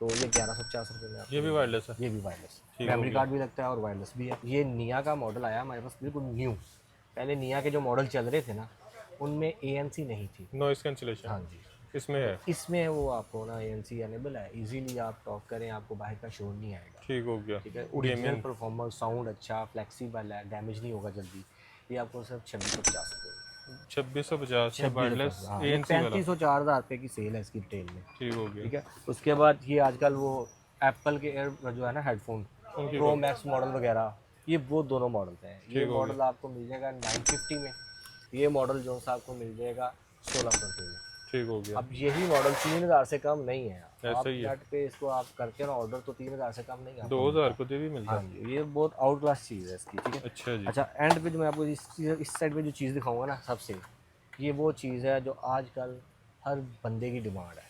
तो ये 1150 रुपये में आपको ये भी वायरलेस है? ये भी वायरलेस, ठीक मेमोरी हो कार्ड भी लगता है और वायरलेस भी है। ये निया का मॉडल आया हमारे पास बिल्कुल न्यू, पहले निया के जो मॉडल चल रहे थे ना उनमें ANC नहीं थी। नॉइस कैंसिलेशन हाँ जी, इसमें है? इसमें वो आपको ना ANC अनेबल है, इजीली आप टॉक करें आपको बाहर का शोर नहीं आएगा, ठीक हो गया। ठीक है। ओरिजिनल परफॉर्मेंस, साउंड अच्छा, फ्लेक्सीबल है, डैमेज नहीं होगा जल्दी। ये आपको सिर्फ 2650 रुपये, 2650 में वायरलेस ANC वाला, 3500-4000 रुपये की सेल है इसकी रिटेल में, ठीक हो गया। ठीक है। उसके बाद ये आजकल वो एप्पल के एयर जो है ना हेडफोन उनकी प्रो मैक्स मॉडल वगैरह, ये वो दोनों मॉडल हैं। ये ठीक हो मॉडल आपको मिल जाएगा 950 में, ये मॉडल जो सा आपको मिल जाएगा 1600 रुपये में। ठीक हो गया। अब यही मॉडल 3000 से कम नहीं है, आप ऐसा ही है। नेट पे इसको आप करते हो ना ऑर्डर तो 3000 से कम नहीं है। 2000 को भी मिलता हाँ है? जी, ये बहुत आउट क्लास चीज़ है इसकी, ठीक है। अच्छा जी। अच्छा, एंड पे जो मैं आपको इस साइड पे जो चीज़ दिखाऊंगा ना सबसे, ये वो चीज़ है जो आजकल हर बंदे की डिमांड है,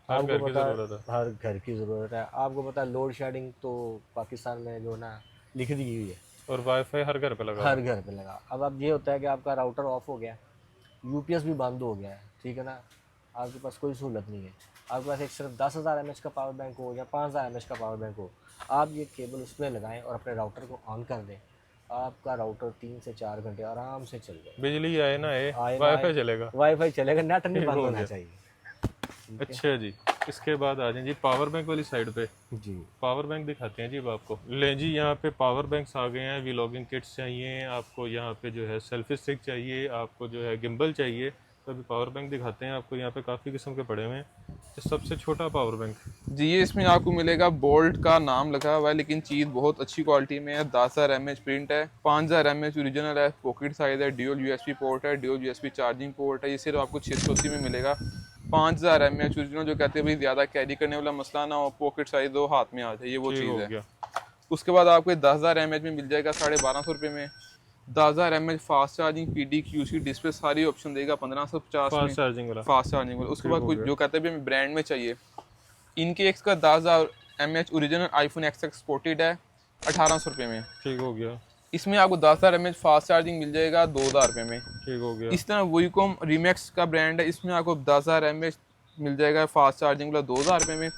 हर घर आपको की पता ज़रूरत है। हर घर की ज़रूरत है। आपको पता है लोड शेडिंग तो पाकिस्तान में जो ना लिख दी हुई है, और वाईफाई हर घर पे लगा? हर घर पे लगा। अब ये होता है कि आपका राउटर ऑफ हो गया, UPS भी बंद हो गया है, ठीक है ना, आपके पास कोई सहूलत नहीं है, आपके पास एक सिर्फ 10,000 mAh का पावर बैंक हो या 5,000 mAh का पावर बैंक हो, आप ये केबल उसमें लगाएं और अपने राउटर को ऑन कर दें, आपका राउटर 3 से 4 घंटे आराम से चल जाए। बिजली आए ना आए, आए ना वाईफाई आए, चलेगा? वाईफाई चलेगा, नेट नहीं ठीक बंद हो होना गया। चाहिए। अच्छा जी। इसके बाद आ जाएं जी पावर बैंक वाली साइड पे। जी, पावर बैंक दिखाते हैं जी अब आपको। ले जी, यहाँ पे पावर बैंक्स आ गए हैं। व्लॉगिंग किट्स चाहिए आपको, यहाँ पे जो है सेल्फी स्टिक चाहिए आपको, जो है गिम्बल चाहिए, तो अभी पावर बैंक दिखाते हैं आपको। यहाँ पे काफ़ी किस्म के पड़े हुए हैं। ये सबसे छोटा पावर बैंक जी, ये इसमें आपको मिलेगा, बोल्ट का नाम लगा हुआ है लेकिन चीज़ बहुत अच्छी क्वालिटी में है। 10,000 mAh प्रिंट है, 5,000 mAh ओरिजिनल है, पॉकेट साइज है, ड्यूल USB पोर्ट है, ड्यूल USB चार्जिंग पोर्ट है। ये सिर्फ आपको 680 में मिलेगा। 5,000 mAh ओरिजिनल, जो कहते हैं भाई ज़्यादा कैरी करने वाला मसला ना हो, पॉकेट साइज दो हाथ में आ जाए, ये वो चीज़ है। उसके बाद आपको 10,000 mAh में मिल जाएगा 1250 रुपये में। 10,000 mAh fast charging, PD QC display सारी ऑप्शन देगा 1550 में, फास्ट चार्जिंग वाला। फास्ट चार्जिंग वाला। उसके बाद कुछ जो कहते हैं भी ब्रांड में चाहिए, इनके एक्स का 10,000 mAh original iPhone XX exported है 1800 रुपये में। ठीक हो गया। इसमें आपको 10,000 mAh फास्ट चार्जिंग मिल जाएगा 2,000 रुपये में। ठीक हो गया। इस तरह वोइकॉम रीमैक्स का ब्रांड है, इसमें आपको 10,000 mAh मिल जाएगा फास्ट चार्जिंग वाला 2,000 रुपये में।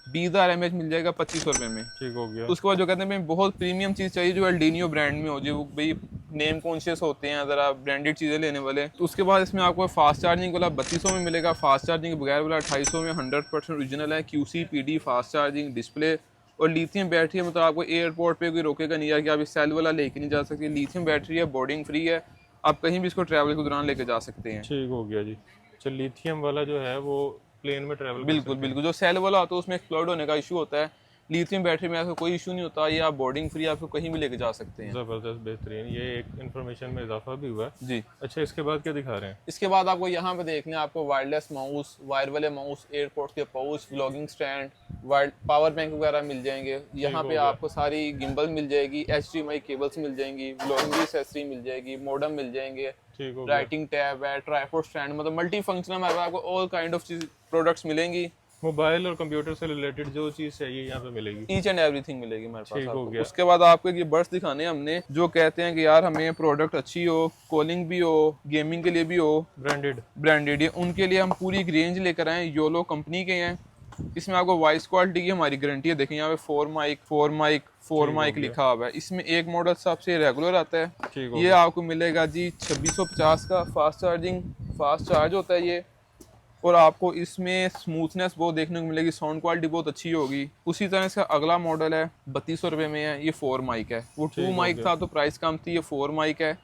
20,000 mAh मिल जाएगा 2500 रुपये में। ठीक हो गया। उसके बाद जो कहते हैं भाई बहुत प्रीमियम चीज़ चाहिए जो एल्डीनियो ब्रांड में हो, जो भाई नेम कॉन्शियस होते हैं ज़रा ब्रांडेड चीज़ें लेने वाले, तो उसके बाद इसमें आपको फास्ट चार्जिंग वाला 3200 में मिलेगा, फास्ट चार्जिंग बगैर वाला 2800 में 100% ओरिजिनल है, QC PD fast charging display और लिथियम बैटरी है। मतलब आपको एयरपोर्ट पे कोई रोकेगा नहीं यार कि आप इस सेल वाला लेके नहीं जा सकते, लिथियम बैटरी है, बोर्डिंग फ्री है, आप कहीं भी इसको ट्रैवल के दौरान लेके जा सकते हैं। ठीक हो गया जी। अच्छा लिथियम वाला जो है वो प्लेन में ट्रैवल बिल्कुल बिल्कुल, जो सेल वाला होता है उसमें एक्सप्लोड होने का इशू होता है, लिथियम बैटरी में ऐसा कोई इशू नहीं होता, ये आप बोर्डिंग फ्री आपको कहीं भी लेके जा सकते हैं। ज़बरदस्त, बेहतरीन, ये एक इन्फॉर्मेशन में इजाफा भी हुआ है जी। अच्छा इसके बाद क्या दिखा रहे हैं? इसके बाद आपको यहाँ पे देखना है, आपको वायरलेस माउस, वायर वाले माउस, एयरपोर्ट के pouch, vlogging stand, power bank वगैरह मिल जाएंगे। यहाँ पे आपको सारी गिम्बल मिल जाएगी, HDMI केबल्स मिल जाएंगी, व्लॉगिंग की एक्सेसरी मिल जाएगी, मॉडम मिल जाएंगे, ठीक हो गया। राइटिंग टैब है, ट्राइपॉड स्टैंड, मतलब मल्टी फंक्शनल हमारे पास आपको ऑल काइंड ऑफ चीज प्रोडक्ट्स मिलेंगी। मोबाइल और कंप्यूटर से रिलेटेड जो चीज़ चाहिए यहाँ पे मिलेगी, ईच एंड एवरीथिंग मिलेगी हमारे पास ठीक हो आपको। गया। उसके बाद आपको ये बड्स दिखाने हैं हमने, जो कहते हैं कि यार हमें प्रोडक्ट अच्छी हो, कॉलिंग भी हो, गेमिंग के लिए भी हो, ब्रांडेड, ये उनके लिए हम पूरी एक रेंज लेकर आए, योलो कंपनी के हैं। इसमें आपको वॉइस क्वालिटी की हमारी गारंटी है। देखें यहाँ पे 4 माइक लिखा हुआ है। इसमें एक मॉडल सबसे रेगुलर आता है, ये आपको मिलेगा जी 2650 का, फास्ट चार्ज होता है ये, और आपको इसमें स्मूथनेस बहुत देखने को मिलेगी, साउंड क्वालिटी बहुत अच्छी होगी। उसी तरह से अगला मॉडल है 3200 रुपये में है, ये 4 माइक है, वो 2 माइक था तो प्राइस कम थी, ये 4 माइक है,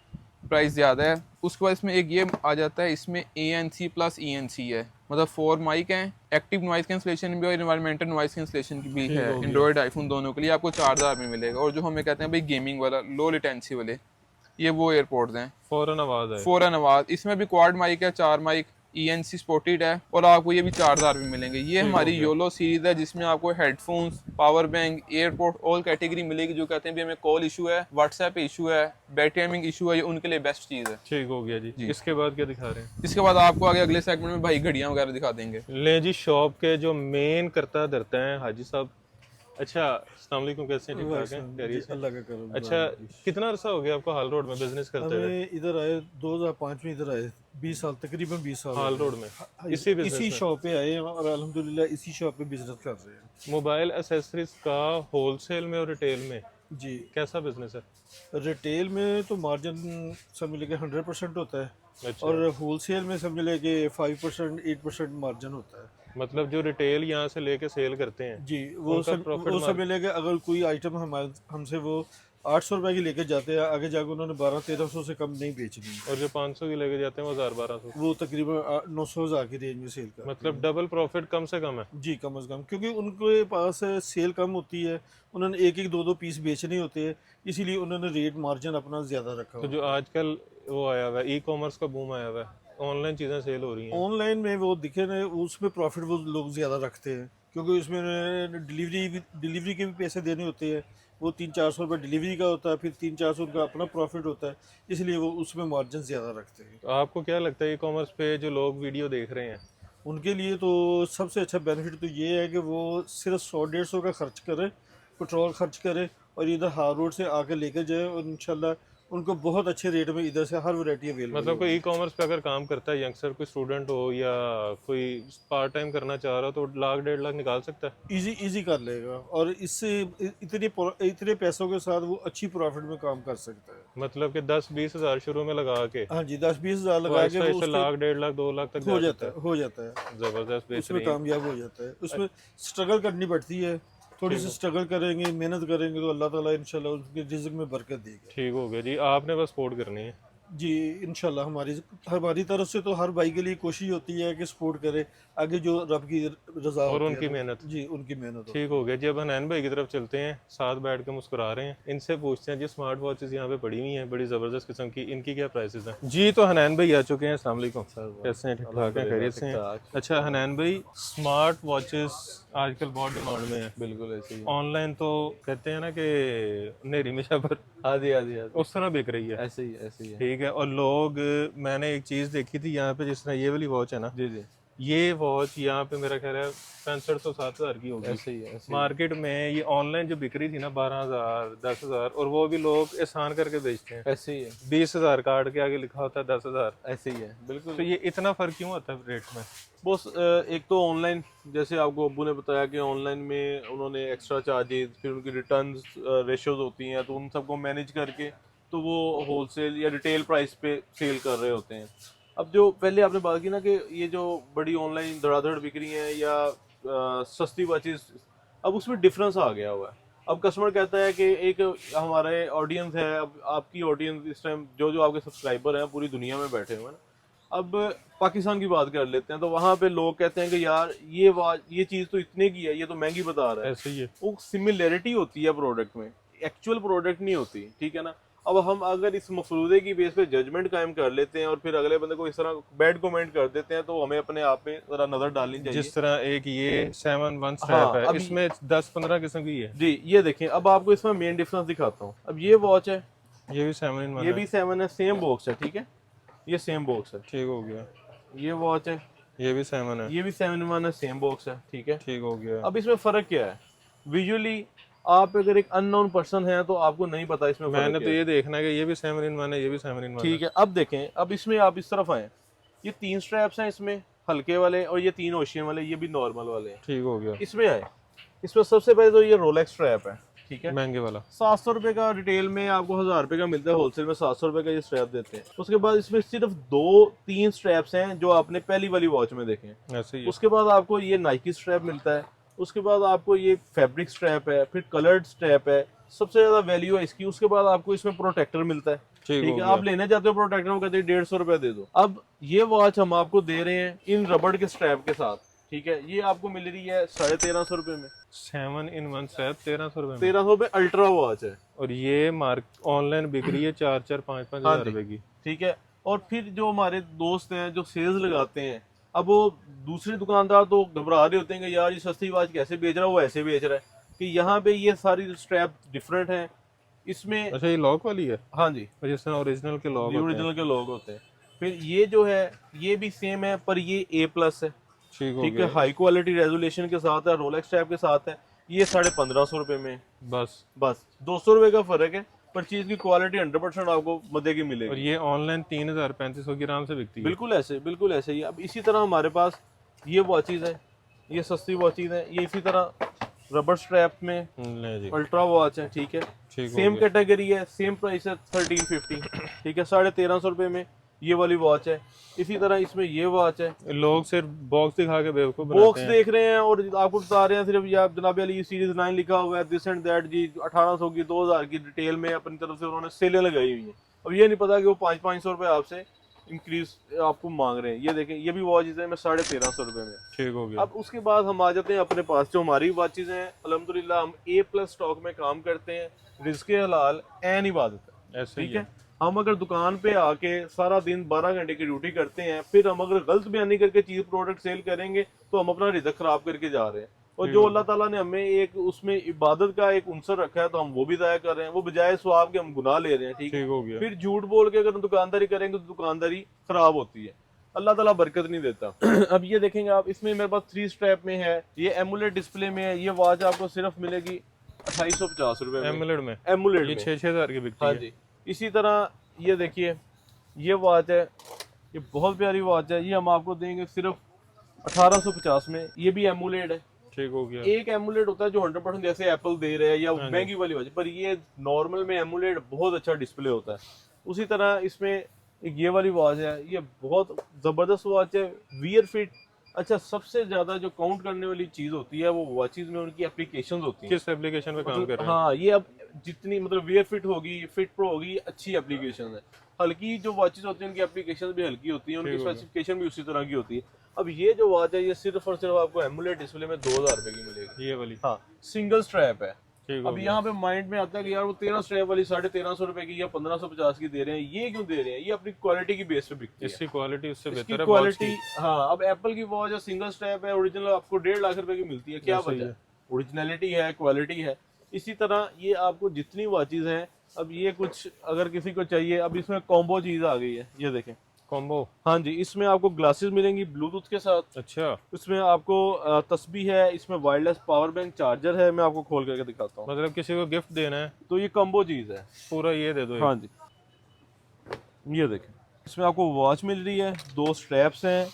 प्राइस ज़्यादा है। उसके बाद इसमें एक ये आ जाता है, इसमें ANC प्लस ENC है, मतलब 4 माइक हैं, एक्टिव नॉइस कैंसलेशन भी और इन्वायरमेंटल नॉइस कैंसलेशन भी है, एंड्रॉइड आईफोन दोनों के लिए आपको 4000 में मिलेगा। और जो हमें कहते हैं भाई गेमिंग वाला लो लेटेंसी वाले, ये वो एयरपोर्ट्स हैं, फ़ौरन आवाज़, इसमें भी क्वाड माइक है, 4 माइक, ENC सपोर्टेड है, और आपको ये भी 4000 में मिलेंगे। ये हमारी योलो सीरीज है जिसमें आपको headphones, power bank, airport all category मिलेगी। जो कहते हैं भी हमें कॉल इशू है, व्हाट्सएप इशू है, बैटरी टाइमिंग इशू है, ये उनके लिए बेस्ट चीज़ है। ठीक हो गया जी। इसके बाद क्या दिखा रहे हैं? इसके बाद आपको आगे अगले सेगमेंट में भाई घड़ियां वगैरह दिखा देंगे। ले जी, शॉप के जो मेन करता धरता है हाजी साहब। अच्छा, अस्सलाम वालेकुम, कैसे हैं? ठीक ठाक हैं? खैरियत से? अल्लाह का करम। अच्छा, कितना अरसा हो गया आपको हाल रोड में बिजनेस करते हुए? हमें इधर आए 2005 में, इधर आए 20 साल, तकरीबन 20 साल हाल रोड में इसी शॉप पे आए हैं और अल्हम्दुलिल्लाह इसी शॉप पे बिजनेस कर रहे हैं। मोबाइल एसेसरीज का होलसेल में और रिटेल में जी, कैसा बिजनेस है? रिटेल में तो मार्जिन समझ लेके 100% होता है, अच्छा। और होलसेल में समझ लेके 5% 8% मार्जिन होता है। मतलब जो रिटेल यहाँ से लेके सेल करते हैं जी, वो समझ लेके अगर कोई आइटम हमसे वो 800 रुपए की लेके जाते हैं, आगे जाकर उन्होंने 1200-1300 से कम नहीं बेचनी, और जो 500 की लेके जाते हैं वो 1000-1200, वो तकरीबन 900,000 की रेंज में सेल करते मतलब डबल प्रॉफिट कम से कम है। हैं। जी, कम से कम, क्योंकि उनके पास सेल कम होती है, उन्होंने एक एक दो पीस बेचने होते हैं, इसीलिए उन्होंने रेट मार्जिन अपना ज्यादा रखा। तो जो आजकल वो आया हुआ है, ई कॉमर्स का बूम आया हुआ है, ऑनलाइन चीज़ें सेल हो रही हैं, ऑनलाइन में वो दिखे ना, उसमें प्रॉफिट वो लोग ज़्यादा रखते हैं, क्योंकि उसमें डिलीवरी के भी पैसे देने होते हैं, वो 300-400 रुपये डिलीवरी का होता है, फिर 300-400 उनका अपना प्रॉफिट होता है, इसलिए वो उसमें मार्जिन ज़्यादा रखते हैं। तो आपको क्या लगता है ई कॉमर्स पे जो लोग वीडियो देख रहे हैं, उनके लिए तो सबसे अच्छा बेनिफिट तो ये है कि वो सिर्फ 100-150 का खर्च करे, पेट्रोल खर्च करे, और इधर हार रोड से आके लेकर जाए, और इंशाल्लाह उनको बहुत अच्छे रेट में इधर से हर वैरायटी अवेलेबल। मतलब कोई ई कॉमर्स पे अगर काम करता है यंगस्टर, कोई स्टूडेंट हो या कोई पार्ट टाइम करना चाह रहा हो, तो 1,00,000-1.5 लाख निकाल सकता है? इजी कर लेगा, और इससे इतने पैसों के साथ वो अच्छी प्रॉफिट में काम कर सकता है। मतलब कि 10-20 हज़ार शुरू में लगा के, हाँ जी, 10-20 हज़ार लगा के वो 1,00,000-1.5 लाख 2 लाख तक हो जाता है, जबरदस्त, उसमें कामयाब हो जाता है। उसमें स्ट्रगल करनी पड़ती है, थोड़ी सी स्ट्रगल करेंगे, मेहनत करेंगे, तो अल्लाह ताला इंशाल्लाह उनके रिज़्क में बरकत देगा। ठीक हो गया जी। आपने बस सपोर्ट करनी है जी, इंशाल्लाह हमारी तरफ से तो हर भाई के लिए कोशिश होती है कि सपोर्ट करे, आगे जो रब की रजा और होती है उनकी तो- मेहनत। जी, उनकी मेहनत होती ठीक हो गया जी। अब हनैन भाई की तरफ चलते हैं, साथ बैठ के मुस्कुरा रहे हैं, इनसे पूछते हैं जी स्मार्ट वॉचेस यहाँ पे पड़ी हुई हैं बड़ी ज़बरदस्त किस्म की, इनकी क्या प्राइसेस हैं जी। तो हनैन भाई आ चुके हैं, अस्सलाम वालेकुम, कैसे हैं? ठीक ठाक हैं? खैरियत से हैं? अच्छा हनैन भाई, स्मार्ट वॉचेस आजकल बहुत डिमांड में है। बिल्कुल ऐसे ही ऑनलाइन तो कहते हैं ना कि नेरी में शबर, आधी उस तरह बिक रही है। ऐसे ही है। ठीक है। और लोग, मैंने एक चीज़ देखी थी यहाँ पे, जिस तरह ये वाली वॉच है ना, जी जी ये वॉच यहाँ पे मेरा ख्याल है 6500-7000 की होगी। ऐसे ही है, ऐसे ही मार्केट में ये ऑनलाइन जो बिक रही थी ना 12000 10,000, और वो भी लोग एहसान करके बेचते हैं। है, ऐसे ही है, 20,000 कार्ड के आगे लिखा होता है 10,000। ऐसे ही है, बिल्कुल। तो ये इतना फर्क क्यों आता है रेट में? बस एक तो ऑनलाइन, जैसे आपको अब्बू ने बताया कि ऑनलाइन में उन्होंने एक्स्ट्रा चार्जेस, फिर उनकी रिटर्न रेशियोज होती हैं, तो उन सबको मैनेज करके तो वो होलसेल या रिटेल प्राइस पे सेल कर रहे होते हैं। अब जो पहले आपने बात की ना कि ये जो बड़ी ऑनलाइन धड़ाधड़ बिक रही हैं या सस्ती वॉचेस, अब उसमें डिफरेंस आ गया हुआ है। अब कस्टमर कहता है कि एक हमारे ऑडियंस है, अब आपकी ऑडियंस इस टाइम जो आपके सब्सक्राइबर हैं पूरी दुनिया में बैठे हुए हैं ना। अब पाकिस्तान की बात कर लेते हैं, तो वहाँ पे लोग कहते हैं कि यार ये चीज़ तो इतने की है, ये तो महंगी बता रहा है। ऐसे ही है। वो सिमिलैरिटी होती है प्रोडक्ट में, एक्चुअल प्रोडक्ट नहीं होती, ठीक है ना। अब हम अगर इस मफरूदे की बेस पे जजमेंट कायम कर लेते हैं और फिर अगले बंदे को इस तरह बैड कमेंट कर देते हैं, तो हमें अपने आप में जरा नजर डालनी चाहिए। जिस तरह एक ये 7-1 स्ट्रैप हाँ, है, अब इसमें 10-15 किस्म की है। जी ये देखें, अब आपको इसमें मेन डिफरेंस दिखाता हूँ। अब ये वॉच है, ये भी 7-in-1 ये भी 7 है, सेम बॉक्स है, ठीक है, ये सेम बॉक्स है। ठीक हो गया। ये वॉच है, ये भी 7 है, ये भी 7-in-1 है, सेम बॉक्स है, ठीक है। ठीक हो गया। अब इसमें फर्क क्या है? विजुअली आप अगर एक अननोन पर्सन है तो आपको नहीं पता इसमें फर्क मैंने क्या तो है। ये देखना है कि ये भी 7-in-1 है, ये भी 7-in-1 ठीक है, अब देखें, अब इसमें आप इस तरफ आए, ये 3 स्ट्रैप्स हैं इसमें, हल्के वाले, और ये 3 ओशियन वाले, ये भी नॉर्मल वाले हैं। ठीक हो गया। इसमें आए, इसमें सबसे पहले तो ये रोलेक्स स्ट्रैप है, ठीक है, महंगे वाला 700 रुपए का रिटेल में, आपको 1000 रुपए का मिलता है, होलसेल में 700 रुपए का ये स्ट्रैप देते हैं। उसके बाद इसमें सिर्फ 2-3 स्ट्रैप्स हैं जो आपने पहली वाली वॉच में देखे हैं। ऐसे ही है। उसके बाद आपको ये नाइकी स्ट्रैप मिलता है, उसके बाद आपको ये फैब्रिक स्ट्रैप है, फिर कलर्ड स्ट्रैप है, सबसे ज्यादा वैल्यू है इसकी। उसके बाद आपको इसमें प्रोटेक्टर मिलता है, ठीक ठीक हो है, गया। आप लेने जाते हो प्रोटेक्टर, वो कहते हैं 150 रुपए दे दो। अब ये वॉच हम आपको दे रहे हैं इन रबड़ के स्ट्रैप के साथ, ठीक है, ये आपको मिल रही है 1350 रुपए में। 7-in-1 स्ट्रैप 1300 रुपए में, 1300 रुपए अल्ट्रा वॉच है, और ये ऑनलाइन बिक रही है 4-5 हाँ हजार जी। रुपए की। ठीक है। और फिर जो हमारे दोस्त हैं जो सेल्स लगाते हैं, अब वो दूसरे दुकानदार तो घबरा रहे होते हैं कि यार ये सस्ती वॉच कैसे बेच रहा है, वो ऐसे बेच रहा है, कि यहाँ पे ये सारी स्ट्रैप डिफरेंट है इसमें। अच्छा, ये लॉक वाली है, हाँ जी, जिस तरह ओरिजिनल के लॉक होते हैं। ओरिजिनल के लोग होते हैं। फिर ये जो है ये भी सेम है, पर ये A+ है, ठीक हो ठीक गया। है, हाई क्वालिटी रेजोल्यूशन के साथ है, रोलेक्स स्ट्रैप के साथ है। ये 1550 रुपए में, बस। बस 200 रुपए का फर्क है, पर चीज की क्वालिटी 100% आपको मदे की मिलेगी। और ये ऑनलाइन 3000-3500 की आराम से बिकती है। बिल्कुल ऐसे ही। अब इसी तरह हमारे पास ये वॉचेज है, ये सस्ती वॉचेज है, ये इसी तरह रबर स्ट्रैप में ले जी, अल्ट्रा वॉच है, ठीक है, ठीक हो सेम गया। कैटेगरी है, सेम प्राइस है 1350, ठीक है, 1350 रुपए में ये वाली वॉच है। इसी तरह इसमें ये वॉच है, लोग सिर्फ बॉक्स दिखा के बेवकूफ बॉक्स बनाते हैं। देख रहे हैं और आपको बता रहे हैं सिर्फ ये जनाब अली सीरीज 9 लिखा हुआ है, दिस एंड दैट जी, 1800 की 2000 की डिटेल में अपनी तरफ से उन्होंने सेलें लगाई हुई हैं। अब ये नहीं पता कि वो 500-500 रुपए आपसे इंक्रीज आपको मांग रहे हैं। ये देखें, ये भी वॉचेज है मैं 1350 रुपए में। ठीक हो गया। अब उसके बाद हम आ जाते हैं अपने पास जो हमारी वॉचेज हैं, अल्हम्दुलिल्लाह हम A+ स्टॉक में काम करते हैं, रिज़्क़ हलाल ऐन इबादत है, ऐसे ही ठीक है। हम अगर दुकान पे आके सारा दिन 12 घंटे की ड्यूटी करते हैं, फिर हम अगर गलत बयानी करके चीज प्रोडक्ट सेल करेंगे तो हम अपना रिज़्क़ खराब करके जा रहे हैं। और जो अल्लाह ताला ने हमें एक उसमें इबादत का एक उनसर रखा है, तो हम वो भी ज़ाया कर रहे हैं, वो बजाय सवाब के हम गुनाह ले रहे हैं, ठीक है। ठीक हो गया। फिर झूठ बोल के अगर हम दुकानदारी करेंगे तो दुकानदारी खराब होती है, अल्लाह ताला बरकत नहीं देता। अब ये देखेंगे आप, इसमें मेरे पास 3 स्ट्रैप में है, ये एमुलेट डिस्प्ले में है। ये वॉच आपको सिर्फ मिलेगी 2850 रुपए में, एमुलेट में। एमुलेट ये में। 6-6 हजार की बिकती हाँ है। जी। इसी तरह ये देखिए, ये वॉच है, ये बहुत प्यारी वॉच है, ये हम आपको देंगे सिर्फ 1850 में। ये भी एमुलेट है। ठीक हो गया। एक एमुलेट होता है जो 100% जैसे एप्पल दे रहे हैं या महंगी वाली वॉच, पर ये नॉर्मल में एमुलेट बहुत अच्छा डिस्प्ले होता है। उसी तरह इसमें एक ये वाली वॉच है, ये बहुत जबरदस्त वॉच है, वियर फिट। अच्छा, सबसे ज्यादा जो काउंट करने वाली चीज होती है वो वॉचेज में उनकी एप्लीकेशंस होती हैं। किस एप्लीकेशन पे काम कर रहे हैं? हाँ, ये अब जितनी मतलब वियर फिट होगी, फिट प्रो होगी, अच्छी एप्लीकेशन है। हल्की जो वॉचेज होती हैं उनकी एप्लीकेशन भी हल्की होती है, उनकी स्पेसिफिकेशन भी उसी तरह की होती है। अब ये जो वॉच है ये सिर्फ और सिर्फ आपको एमुलेट डिस्प्ले में 2000 रुपए की मिलेगी। ये वाली। हाँ, सिंगल स्ट्रैप है। ठीक हो अब गया। यहाँ पे माइंड में आता है कि यार वो 13 स्ट्रैप वाली 1350 रुपए की या 1550 की दे रहे हैं, ये क्यों दे रहे हैं? ये अपनी क्वालिटी की बेस पे बिकती है। इसकी क्वालिटी उससे इसकी बेहतर है वॉच क्वालिटी, की। हाँ। अब एप्पल की वॉच है, सिंगल स्ट्रैप है, ओरिजिनल आपको 1.5 लाख रुपए की मिलती है, क्या ऐसा ही वजह है। है? ओरिजिनलिटी है, क्वालिटी है। इसी तरह ये आपको जितनी वॉचेज हैं, अब ये कुछ अगर किसी को चाहिए, अब इसमें कॉम्बो चीज आ गई है, ये देखें, कॉम्बो। हाँ जी, इसमें आपको ग्लासेस मिलेंगी ब्लूटूथ के साथ। अच्छा, इसमें आपको तस्बीह है, इसमें वायरलेस पावर बैंक चार्जर है। मैं आपको खोल करके दिखाता हूँ। मतलब किसी को गिफ्ट देना है तो ये कॉम्बो चीज़ है। पूरा ये दे दो एक। हाँ जी, ये देखें, इसमें आपको वॉच मिल रही है, 2 स्ट्रैप्स हैं,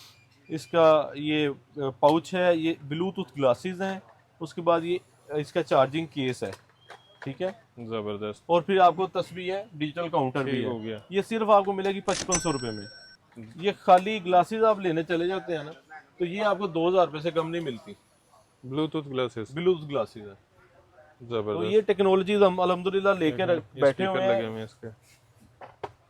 इसका ये पाउच है, ये ब्लूटूथ ग्लासेस हैं, उसके बाद ये इसका चार्जिंग केस है, ठीक है। जबरदस्त। और फिर आपको तस्बीह है, डिजिटल काउंटर भी ठीक है। हो गया। ये सिर्फ आपको मिलेगी 5500 रुपये में। ये खाली ग्लासेस आप लेने चले जाते हैं ना, तो ये आपको 2000 रुपये से कम नहीं मिलती। ब्लूटूथ ग्लासेस, ब्लूटूथ ग्लासेस है। तो जबरदस्त। ये टेक्नोलॉजीज हम अल्हम्दुलिल्लाह लेकर बैठे हुए लगे हैं। हुए हैं इसके।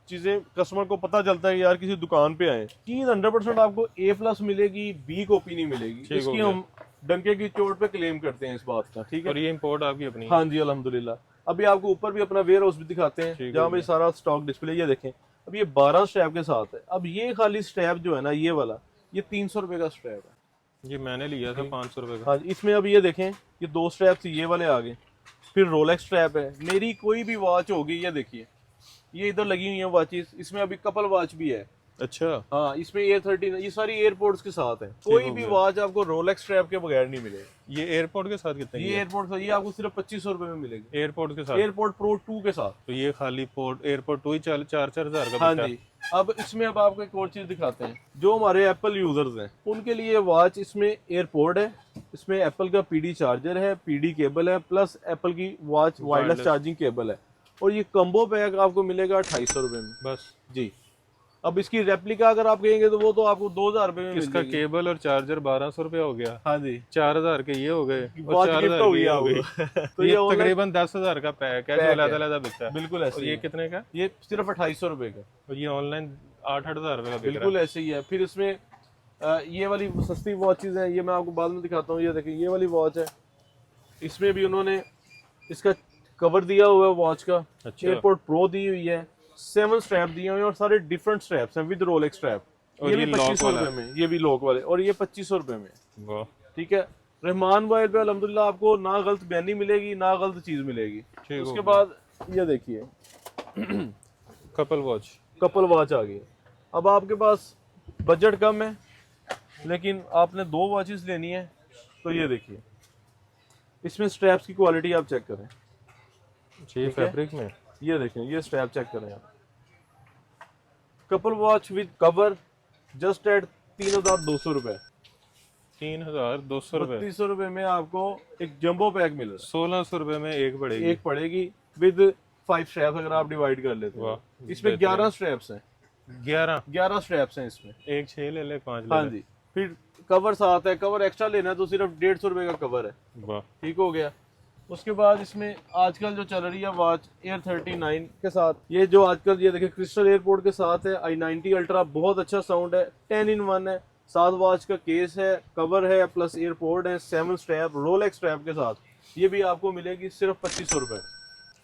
चीजें कस्टमर को पता चलता है कि यार किसी दुकान पे आए। चीज 100% आपको A+ मिलेगी, B कॉपी नहीं मिलेगी। ठीक हो इसकी गया। हम डंके की चोट पे क्लेम करते हैं इस बात का, ठीक है। और ये इंपोर्ट आपकी अपनी है? हाँ जी, अल्हम्दुलिल्लाह। अभी आपको ऊपर भी अपना वेयर हाउस भी दिखाते हैं, ठीक जहाँ हो पे सारा स्टॉक डिस्प्ले, ये देखें। अब ये 12 स्ट्रैप के साथ है। अब ये खाली स्ट्रैप जो है ना, ये वाला, ये 300 रुपए का स्ट्रैप है। ये मैंने लिया था 500 रुपए का। हाँ, इसमें अब ये देखें, ये 2 स्ट्रैप ये वाले आ गए। फिर रोलेक्स स्ट्रैप है। मेरी कोई भी वॉच होगी, ये देखिए, ये इधर लगी हुई है वॉचेस। इसमें अभी कपल वॉच भी है। अच्छा, हाँ, इसमें Air13, ये सारी एयरपोर्ट्स के साथ है। कोई भी वॉच आपको रोलेक्स स्ट्रैप के बगैर नहीं मिलेगी। ये एयरपोर्ट के साथ कितने की ये है? एयरपोर्ट ये आपको सिर्फ 2500 रुपए में मिलेगी, एयरपोर्ट के साथ। एयरपोर्ट प्रो 2 के साथ। तो ये खाली पोर्ट एयरपोर्ट 2 ही 4-4 हजार का हाँ बिकता है। जी। अब इसमें अब आपको एक और चीज दिखाते हैं। जो हमारे एप्पल यूजर्स हैं उनके लिए वॉच, इसमें एयरपोर्ट है, इसमें एप्पल का PD चार्जर है, PD केबल है, प्लस एप्पल की वॉच वायरलेस चार्जिंग केबल है। और ये कम्बो पैक आपको मिलेगा 2800 रुपए में बस जी। अब इसकी रेप्लिका अगर आप कहेंगे तो वो तो आपको 2000 रुपए में मिल इसका जाएगी। केबल और चार्जर 1200 रुपए हो गया। हाँ जी, 4000 के ये हो गए और वॉच 4000 गिफ्ट हो के ये गया हो गए। तो तो ये ये ऑनलाइन तकरीबन 10,000 का पैक है जो अलग-अलग बिकता है। बिल्कुल ऐसे और ही ये है। कितने का? ये सिर्फ 2800 रुपए का। और ये ऑनलाइन 8-8 हजार रुपए का बिक रहा बिल्कुल ऐसे ही है। फिर इसमें ये वाली सस्ती वॉचेज हैं, ये मैं आपको बाद में दिखाता हूँ। ये देखिए, ये वाली वॉच है, इसमें भी उन्होंने इसका कवर दिया हुआ है वॉच का। अच्छा। एयरपोर्ट प्रो दी हुई है, 7 स्ट्रैप दिए हुए हैं और सारे डिफरेंट स्ट्रैप्स हैं विद रोलेक्स स्ट्रैप। और ये ये भी लॉक 2500 वाला रुपए में, ये भी लॉक वाले, और ये 2500 रुपए में। है। वाह, ठीक है। रहमान मोबाइल पे अल्हम्दुलिल्लाह आपको ना गलत बयानी मिलेगी, ना गलत चीज मिलेगी। ठीक उसके हो बाद ये देखिए, कपल वॉच। कपल वॉच आ गई। अब आपके पास बजट कम है लेकिन आपने 2 वॉचेस लेनी है, तो ये देखिए, इसमें स्ट्रैप्स की क्वालिटी आप चेक करें। ये फैब्रिक में ये देखें, ये स्ट्रैप चेक करें आप। Couple watch with cover just at 3200 रुपए। 3200 रुपए। 3200 रुपए में आपको एक जंबो पैक मिल रहा 1600 रुपए में एक है। पड़ेगी। एक पड़ेगी विद 5 स्ट्रैप्स अगर आप डिवाइड कर लेते हैं। वाह, इसमें 11 स्ट्रैप्स हैं। 11 स्ट्रैप्स हैं इसमें। एक 6 ले ले 5 ले हाँ ले। जी। फिर कवर साथ है, कवर एक्स्ट्रा लेना है तो सिर्फ 150 रुपए का कवर है। वाह, ठीक हो गया। उसके बाद इसमें आजकल जो चल रही है वॉच Air39 के साथ, ये जो आजकल ये देखिए क्रिस्टल एयरपोर्ट के साथ है, i90 अल्ट्रा, बहुत अच्छा साउंड है, 10 in 1 है, 7 वॉच का केस है, कवर है, प्लस एयरपोर्ट है, 7 स्ट्रैप, रोलेक्स स्ट्रैप के साथ। ये भी आपको मिलेगी सिर्फ 2500 रुपए।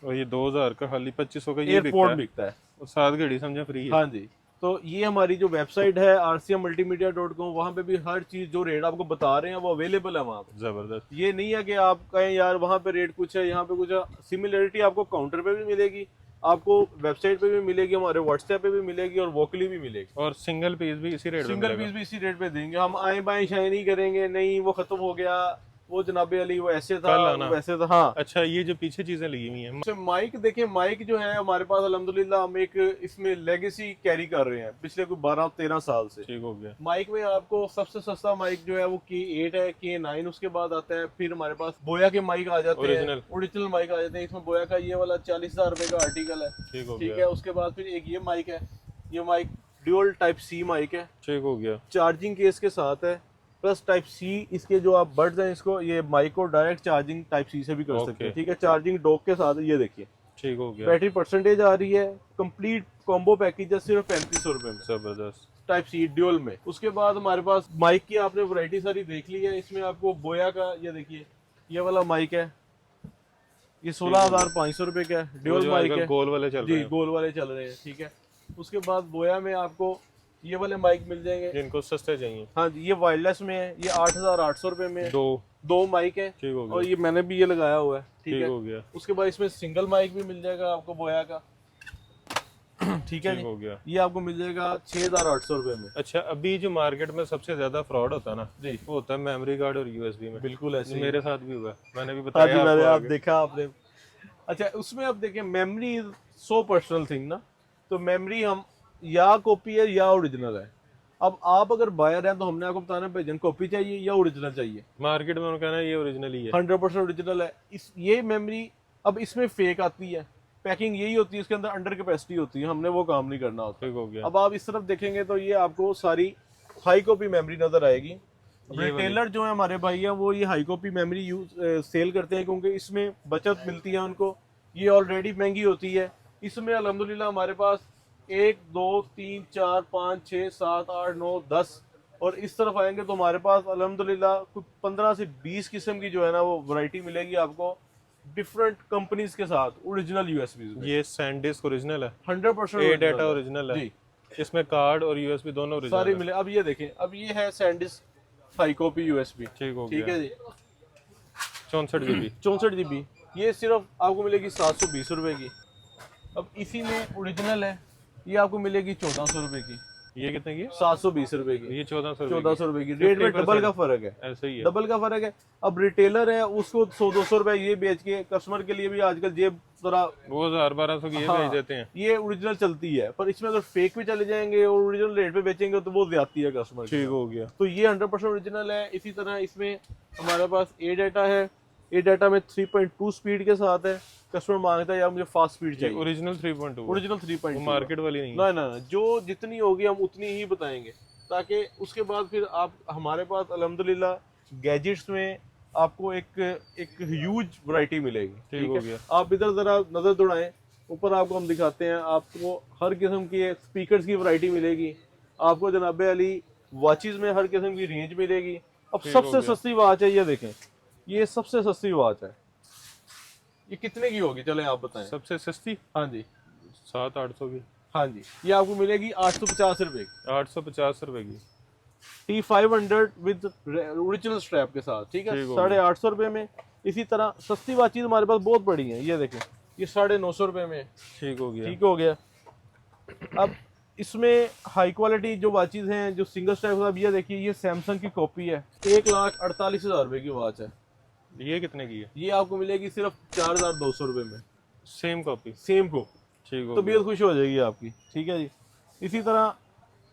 और ये 2000 का खाली 2500 का ये बिकता एयरपोर्ट है। बिकता है। और 7 घड़ी समझे फ्री है। हाँ जी। तो ये हमारी जो वेबसाइट है rcmmultimedia.com, वहाँ पे भी हर चीज जो रेट आपको बता रहे हैं वो अवेलेबल है वहाँ पे। जबरदस्त। ये नहीं है कि आप कहें यार वहाँ पे रेट कुछ है, यहाँ पे कुछ है। सिमिलरिटी आपको काउंटर पे भी मिलेगी, आपको वेबसाइट पे भी मिलेगी, हमारे व्हाट्सएप पे भी मिलेगी और वोकली भी मिलेगी। और सिंगल पीस भी इसी रेट में सिंगल मिलेगा। पीस भी इसी रेट पे देंगे हम। आए बाएं शाये नहीं करेंगे, नहीं वो खत्म हो गया, वो जनाबे अली वो ऐसे था, कल आना। वो वैसे था। हाँ। अच्छा, ये जो पीछे चीजें लगी हुई हैं, तो माइक देखें, माइक जो है हमारे पास अल्हम्दुलिल्लाह हम एक इसमें लेगेसी कैरी कर रहे हैं पिछले कोई 12-13 साल से। ठीक हो गया। माइक में आपको सबसे सस्ता माइक जो है वो K8 है, K9 उसके बाद आता है। फिर हमारे पास बोया के माइक आ जाते हैं, ओरिजिनल माइक आ जाते हैं। इसमें बोया का ये वाला 40,000 रुपए का आर्टिकल है। ठीक हो ठीक गया। है। उसके बाद फिर एक ये माइक है, ये mic dual type C mic है, ठीक हो गया। चार्जिंग केस के साथ है, प्लस टाइप C इसके जो आप बड्स हैं, इसको ये माइक को डायरेक्ट चार्जिंग टाइप C से भी कर सकते हैं। ठीक है। चार्जिंग डॉक के साथ ये देखिए, ठीक हो गया। बैटरी परसेंटेज आ रही है, कंप्लीट कॉम्बो पैकेज है सिर्फ 3500 रुपए में, जबरदस्त। टाइप C ड्यूल में। उसके बाद हमारे पास माइक की आपने वैरायटी सारी देख ली है। इसमें आपको बोया का ये देखिए, ये वाला माइक है, ये 16,500 रुपए का है, ड्यूल माइक है। गोल वाले चल रहे जी, हैं गोल वाले चल रहे हैं। ठीक है। उसके बाद बोया में आपको ये वाले माइक मिल जाएंगे। जिनको सस्ते चाहिए। हाँ जी। ये वायरलेस में है, ये 8,800 रुपए में है। 2 माइक है। ठीक हो गया। और ये मैंने भी ये लगाया हुआ है। ठीक ठीक है। हो गया। उसके बाद इसमें सिंगल माइक भी मिल जाएगा आपको बोया का। ठीक है ठीक हो जी। गया। ये आपको मिल जाएगा 6,800 रुपये में। अच्छा, अभी जो मार्केट में सबसे ज्यादा फ्रॉड होता है ना जी, वो होता है मेमोरी कार्ड और यूएसबी में। बिल्कुल ऐसे ही। मेरे साथ भी हुआ है, मैंने भी हाँ जी, बताया मैंने आपको आप आगे। देखा आपने। अच्छा, उसमें आप देखें memory is so personal thing ना, तो मेमोरी हम या कॉपी है या ओरिजिनल है। अब आप अगर बायर हैं तो हमने आपको बताना है भाईजान कॉपी चाहिए या ओरिजिनल चाहिए। मार्केट में उन्होंने कहना है ये ओरिजिनल ही है। 100% ओरिजिनल है। इस ये मेमोरी अब इसमें फेक आती है, पैकिंग यही होती है, इसके अंदर अंडर कैपेसिटी होती है, हमने वो काम नहीं करना होता। ठीक हो गया। अब आप इस तरफ देखेंगे तो ये आपको सारी हाई कॉपी मेमोरी नजर आएगी। रिटेलर जो है हमारे भाई हैं वो ये high copy memory use cell करते हैं क्योंकि इसमें बचत मिलती है उनको। ये ऑलरेडी महंगी होती है। इसमें अल्हम्दुलिल्लाह हमारे पास 1 2 3 4 5 6 7 8 9 10 और इस तरफ आएंगे तो हमारे पास अल्हम्दुलिल्लाह कुछ 15 से 20 किस्म की जो है ना वो वैरायटी मिलेगी आपको डिफरेंट कंपनीज के साथ ओरिजिनल यूएसबी। ये सैंडिस्क ओरिजिनल है, 100% ए डाटा ओरिजिनल है जी, इसमें कार्ड और यूएसबी दोनों ओरिजिनल सारी है। मिले। अब ये देखें, अब ये है सैंडिस्क हाई कॉपी यूएसबी। ठीक हो ठीक गया। है जी, 64 GB। 64 GB। ये सिर्फ आपको मिलेगी 720 रुपए की। अब इसी में ओरिजिनल है, ये आपको मिलेगी 1400 रुपए की। ये कितने की है? 720 रुपए की, ये 1400 1400 रुपए की। रेट में डबल का फर्क है, ऐसे ही है। डबल का फर्क है। अब रिटेलर है उसको 100-200 रुपए ये बेच के कस्टमर के लिए भी आजकल जेब जरा वो 1000-1200 की ये हाँ, भेज देते हैं। ये ओरिजिनल चलती है, पर इसमें अगर फेक भी चले जाएंगे और ओरिजिनल रेट पे बेचेंगे तो वो ज्यादती है कस्टमर की। ठीक हो गया। तो ये 100% ओरिजिनल है। इसी तरह इसमें हमारे पास ए डाटा है, ए डाटा में 3.2 स्पीड के साथ है। कस्टमर मांगता है यार मुझे फास्ट स्पीड चाहिए, ओरिजिनल 3.2 ओरिजिनल 3.2 मार्केट वाली नहीं है। ना ना ना, जो जितनी होगी हम उतनी ही बताएंगे, ताकि उसके बाद फिर आप हमारे पास अल्हम्दुलिल्लाह गैजेट्स में आपको एक ह्यूज वैरायटी मिलेगी। ठीक हो है? गया। आप इधर जरा नजर दौड़ाएं, ऊपर आपको हम दिखाते हैं, आपको हर किस्म की स्पीकर्स की वैरायटी मिलेगी। आपको जनाबे अली वॉचेस में हर किस्म की रेंज मिलेगी। अब ठीक हो सबसे गया। सस्ती वॉच है, ये देखें, ये सबसे सस्ती वॉच है। ये कितने की होगी चले आप बताएं। सबसे सस्ती हाँ जी, 700-800 की। हाँ जी, ये आपको मिलेगी 850 रुपए की। 850 रुपए की। T500 विद ओरिजिनल स्ट्रैप के साथ। ठीक है, ठीक हो 850 रुपए में। इसी तरह सस्ती वाचीज हमारे पास बहुत बड़ी है, ये देखें, ये 950 रुपए में। ठीक हो गया। ठीक हो गया। अब इसमें हाई क्वालिटी जो वाचीज हैं जो सिंगल स्ट्रैप, अब ये देखिए, ये सैमसंग की कॉपी है, 1,48,000 रुपए की वॉच है। ये कितने की है? ये आपको मिलेगी सिर्फ 4,200 रुपए में, सेम कॉपी। सेम को। ठीक हो तबीयत खुश हो जाएगी आपकी। ठीक है जी। इसी तरह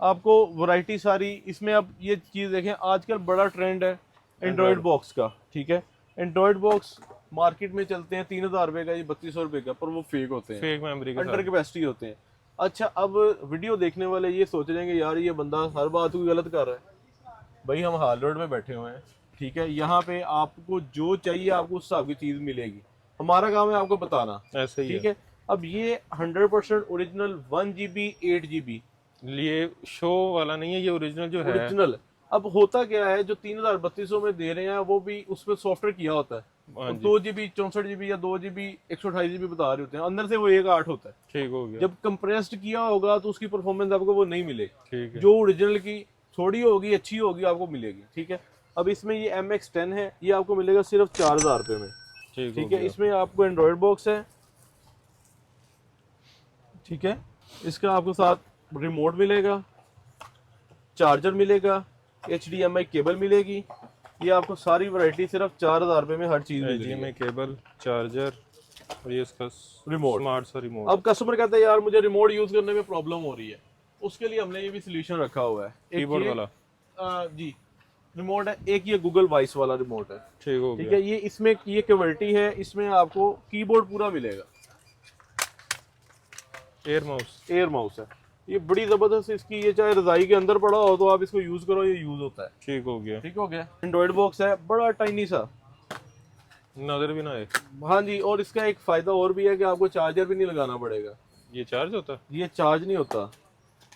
आपको वैरायटी सारी इसमें। अब ये चीज़ देखें, आजकल बड़ा ट्रेंड है एंड्रॉयड बॉक्स का। ठीक है, एंड्रॉयड बॉक्स मार्केट में चलते हैं 3,000 रुपए का, ये 3200 रुपए का, पर वो फेक होते हैं, फेक मेमोरी के अंडर साथ। कैपेसिटी होते हैं। अच्छा, अब वीडियो देखने वाले ये सोच रहे हैं कि यार ये बंदा हर बात को गलत कर रहा है। भाई हम हाल रोड में बैठे हुए हैं, ठीक है, यहाँ पे आपको जो चाहिए आपको उस हिसाब की चीज़ मिलेगी। हमारा काम है आपको बताना। ऐसे ही ठीक है। अब ये 100% ओरिजिनल 1 GB 8 GB ये शो वाला नहीं है, ये ओरिजिनल जो है। ओरिजिनल। अब होता क्या है, जो 3,3200 में दे रहे हैं वो भी उसमें सॉफ्टवेयर किया होता है। हाँ जी। 2 GB 64 GB या 2 GB 128 GB बता रहे होते हैं, अंदर से वो 1.8 होता है। ठीक हो गया। जब कंप्रेस्ड किया होगा तो उसकी परफॉर्मेंस आपको वो नहीं मिलेगी। ठीक है। जो ओरिजिनल की थोड़ी होगी, अच्छी होगी, आपको मिलेगी। ठीक है। अब इसमें ये MX10 है, ये आपको मिलेगा सिर्फ 4,000 रुपए में। ठीक है। इसमें आपको एंड्रॉयड बॉक्स है। ठीक है, इसका आपको साथ रिमोट मिलेगा, चार्जर मिलेगा, HDMI केबल मिलेगी। ये आपको सारी वैरायटी सिर्फ 4,000 रुपए में हर चीज मिलेगी। HDMI केबल, चार्जर और ये इसका रिमोट। स्मार्ट सा रिमोट। अब कस्टमर कहता है यार मुझे रिमोट यूज करने में प्रॉब्लम हो रही है, उसके लिए हमने ये भी सोल्यूशन रखा हुआ है। एक कीबोर्ड ये, वाला जी रिमोट है। एक ये गूगल वॉइस वाला रिमोट है। ठीक हो ठीक गया। है, ये इसमें ये क्वालिटी है, इसमें आपको कीबोर्ड पूरा मिलेगा, एयर माउस। एयर माउस है। ये बड़ी जबरदस्त इसकी, ये चाहे रजाई के अंदर पड़ा हो तो आप इसको यूज करो, ये यूज होता है। ठीक हो गया। ठीक हो गया। एंड्रॉइड बॉक्स है, बड़ा टाइनी सा। नजर भी ना आए। हाँ जी, और इसका एक फायदा और भी है कि आपको चार्जर भी नहीं लगाना पड़ेगा। ये चार्ज होता है? ये चार्ज नहीं होता,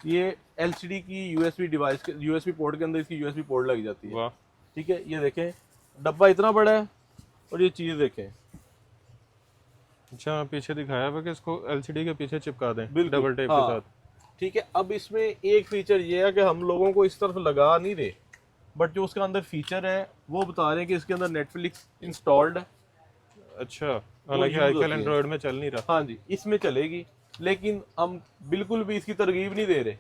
ये LCD की USB डिवाइस के USB पोर्ट के अंदर इसकी USB पोर्ट लग जाती है। वाह। ठीक है, ये देखें, डब्बा इतना बड़ा है और ये चीज देखें। अच्छा, पीछे दिखाया हुआ कि इसको LCD के पीछे चिपका दें बिल्कुल, डबल टेप हाँ। के साथ। ठीक है। अब इसमें एक फीचर ये है कि हम लोगों को इस तरफ लगा नहीं रहे, बट जो उसका अंदर फीचर है वो बता रहे हैं कि इसके अंदर नेटफ्लिक्स इंस्टॉल्ड है। अच्छा, हालांकि यूज आजकल होती है। एंड्रॉइड में चल नहीं रहा। हाँ जी, इसमें चलेगी। लेकिन हम बिल्कुल भी इसकी तरगीब नहीं दे रहे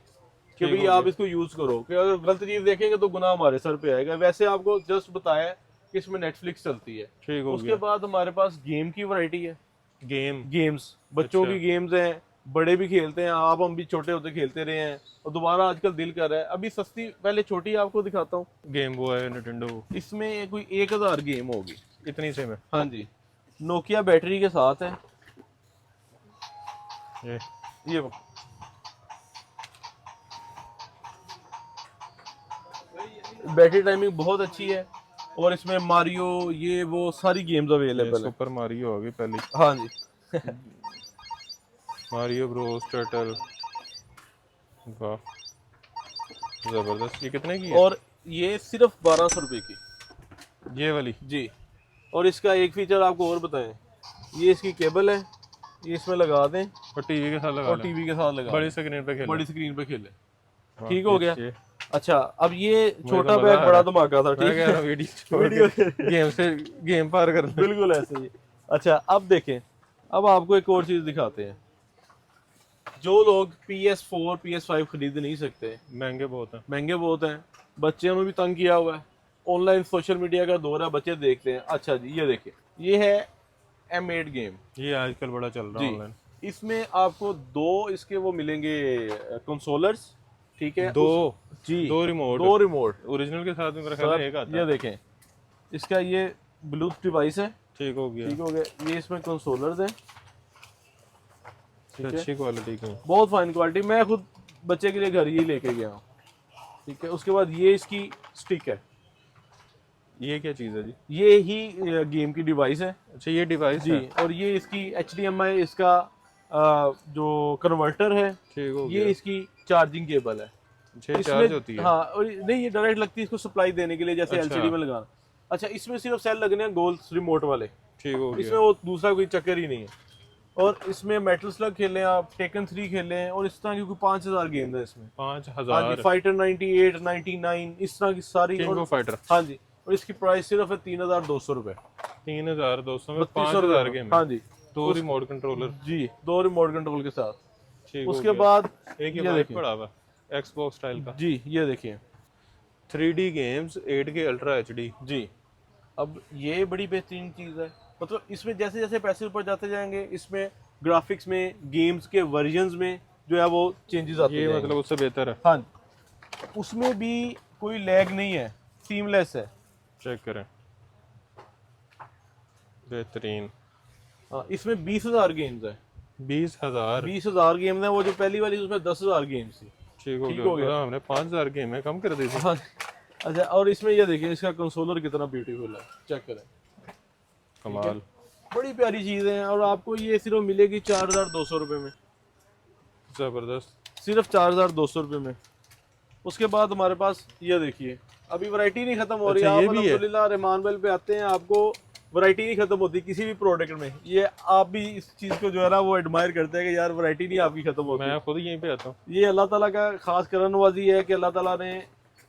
कि भाई आप इसको यूज करो, कि अगर गलत चीज देखेंगे तो गुनाह हमारे सर पे आएगा। वैसे आपको जस्ट बताया कि इसमें नेटफ्लिक्स चलती है। ठीक हो उसके बाद हमारे पास गेम की वैरायटी है, गेम्स बच्चों अच्छा। की गेम्स हैं, बड़े भी खेलते हैं, आप हम भी छोटे होते खेलते रहे हैं और दोबारा आजकल दिल कर रहा है। अभी सस्ती, पहले छोटी आपको दिखाता हूँ। गेम वो है निटेंडो, इसमें कोई 1000 गेम होगी। इतनी से में। हाँ जी, नोकिया बैटरी के साथ है ये बैटरी टाइमिंग बहुत अच्छी है और इसमें मारियो ये वो सारी गेम्स अवेलेबल है। सुपर मारियो होगी पहली। हाँ जी मारियो ब्रोस टर्टल, वाह जबरदस्त। ये कितने की है? और ये सिर्फ 1200 रुपए की ये वाली जी। और इसका एक फीचर आपको और बताएं, ये इसकी केबल है, ये इसमें लगा दें और टीवी के साथ लगा और लें। टीवी के साथ लगा बड़ी दें, स्क्रीन पे खेलें। बड़ी स्क्रीन पे खेले। वाह, ठीक हो गया। ये अच्छा, अब ये छोटा मजा बैग आ बड़ा रहा। धमाका था। मैं ठीक कह रहा है हूँ वीडियो गेम से गेम पार कर ले। बिल्कुल ऐसे ही। अच्छा, अब देखें, अब आपको एक और चीज दिखाते हैं। जो लोग PS4 PS5 खरीद नहीं सकते, महंगे बहुत हैं। महंगे बहुत हैं, बच्चों ने भी तंग किया हुआ है, ऑनलाइन सोशल मीडिया का दौर है, बच्चे देखते हैं। अच्छा जी, ये देखिए, ये है M8 गेम ये आजकल बड़ा चल रहा है जी। ऑनलाइन। इसमें आपको दो इसके वो मिलेंगे कंसोलर्स, ठीक है, दो जी, दो रिमोट, दो रिमोट ओरिजिनल के साथ में मेरा ख्याल है एक आता ये है। देखें, इसका ये ब्लूटूथ डिवाइस है। ठीक हो गया। ठीक हो गया। ये इसमें कंसोलर्स हैं, ठीक है, अच्छी क्वालिटी की। बहुत फाइन क्वालिटी। मैं खुद बच्चे के लिए घर ही लेके गया हूँ। ठीक है, उसके बाद ये इसकी स्टिक है, ये क्या चीज़ है जी? ये ही गेम की डिवाइस है अच्छा, ये डिवाइस जी। है। और ये इसकी HDMI इसका जो कन्वर्टर है, ठीक हो ये गया। इसकी चार्जिंग केबल है। छह चार्ज होती है। हाँ, और नहीं, ये डायरेक्ट लगती है इसको सप्लाई देने के लिए, जैसे अच्छा। LCD में लगाना। अच्छा, इसमें सिर्फ सेल लगने हैं गोल रिमोट वाले, ठीक हो इसमें गया। वो दूसरा कोई चक्कर ही नहीं है। और इसमें मेटल स्लग खेलें आप, टेकन 3 खेलें, और इस तरह की कोई 5000 गेम है इसमें। 5000 फाइटर 98 99 इस तरह की सारी। King of fighter. हाँ जी, और इसकी प्राइस सिर्फ है 3200 रुपए। 3200 में 3200 5000 गेम। हाँ जी, दो रिमोट कंट्रोलर। जी, 2 रिमोट कंट्रोल के साथ। ठीक हो उसके गया। बाद एक ये ये देखिए पड़ा हुआ Xbox स्टाइल का। जी, ये देखिए 3D games 8K ultra HD। जी। अब ये बड़ी बेहतरीन चीज़ है, मतलब इसमें जैसे जैसे पैसे ऊपर जाते जाएंगे, इसमें ग्राफिक्स में, गेम्स के वर्जन्स में जो है वो चेंजेस आते ये जाएंगे। मतलब उससे बेहतर है। हाँ, उसमें भी कोई लैग नहीं है, सीमलेस है। चेक करें, बेहतरीन। हाँ, इसमें 20000 गेम्स है। 20000। 20000 गेम्स हैं। वो जो पहली वाली उसमें 10000 गेम्स थी। ठीक हो ठीक गया। हो गया। हमने 5000 गेम है कम कर दी थी। हाँ। अच्छा, और इसमें ये देखिए, इसका कंसोलर कितना ब्यूटीफुल है, चेक करें, कमाल। बड़ी प्यारी चीज़ है। और आपको ये सिर्फ मिलेगी 4200 रुपये में, जबरदस्त। सिर्फ 4200 रुपये में। उसके बाद हमारे पास ये देखिए, अभी वैरायटी नहीं खत्म हो रही। अच्छा, आप ये भी है? अल्हम्दुलिल्लाह रहमान बेल पे आते हैं, आपको वैरायटी नहीं खत्म होती किसी भी प्रोडक्ट में। ये आप भी इस चीज़ को जो है ना वो एडमायर करते हैं कि यार वैरायटी नहीं आपकी खत्म होती। मैं खुद यहीं पे आता हूँ। ये अल्लाह ताला का खास करनवाजी है कि अल्लाह ताला ने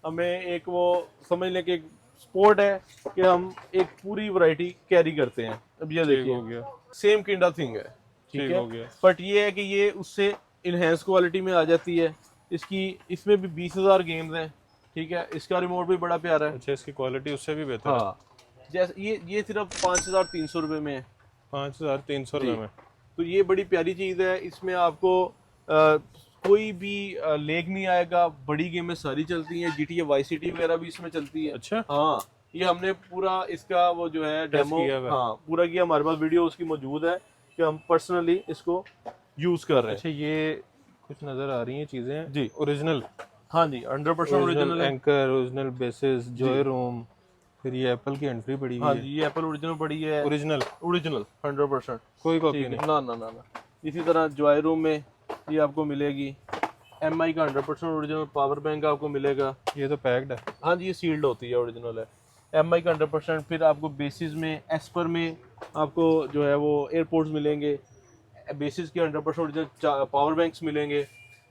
हमें एक वो समझ लें कि एक स्पोर्ट है कि हम एक पूरी वैरायटी कैरी करते हैं। अब ये ठीक हो देखिए, गया। सेम किंडा थिंग है, ठीक ठीक है, हो गया। बट ये है कि ये उससे इनहेंस क्वालिटी में आ जाती है। इसकी इसमें भी 20000 गेम्स हैं, ठीक है। इसका रिमोट भी बड़ा प्यारा है। अच्छा, इसकी क्वालिटी उससे भी बेहतर है। हाँ, जैसे ये सिर्फ 5300 रुपये में है। 5300 रुपये में। तो ये बड़ी प्यारी चीज़ है। इसमें आपको कोई भी लेग नहीं आएगा। बड़ी गेमें सारी चलती हैं, GTA Vice City वगैरह भी इसमें चलती है। अच्छा, हाँ, ये हमने पूरा इसका वो जो है डेमो किया हुआ है। हाँ पूरा किया। हमारे पास वीडियो उसकी मौजूद है कि हम पर्सनली इसको यूज कर रहे हैं। अच्छा, ये कुछ नजर आ रही हैं चीजें जी। ओरिजिनल। हाँ जी, 100% ओरिजिनल है। Anchor, original basis, Joy room, फिर ये एप्पल की एंट्री पड़ी हाँ हुई जी, ये एप्पल ओरिजिनल पड़ी है। Original, original 100%। कोई कॉपी ठीक है, नहीं। ना ना ना ना। इसी तरह जॉय रूम में ये आपको मिलेगी। MI का 100% ओरिजिनल पावर बैंक आपको मिलेगा। ये तो पैक्ड है। हाँ जी, ये सील्ड होती है, ओरिजिनल है। MI का 100%। फिर आपको बेसिस में, एस्पर में आपको जो है वो एयरपोर्ट्स मिलेंगे। बेसिस के 100% ओरिजिनल पावर बैंक्स मिलेंगे।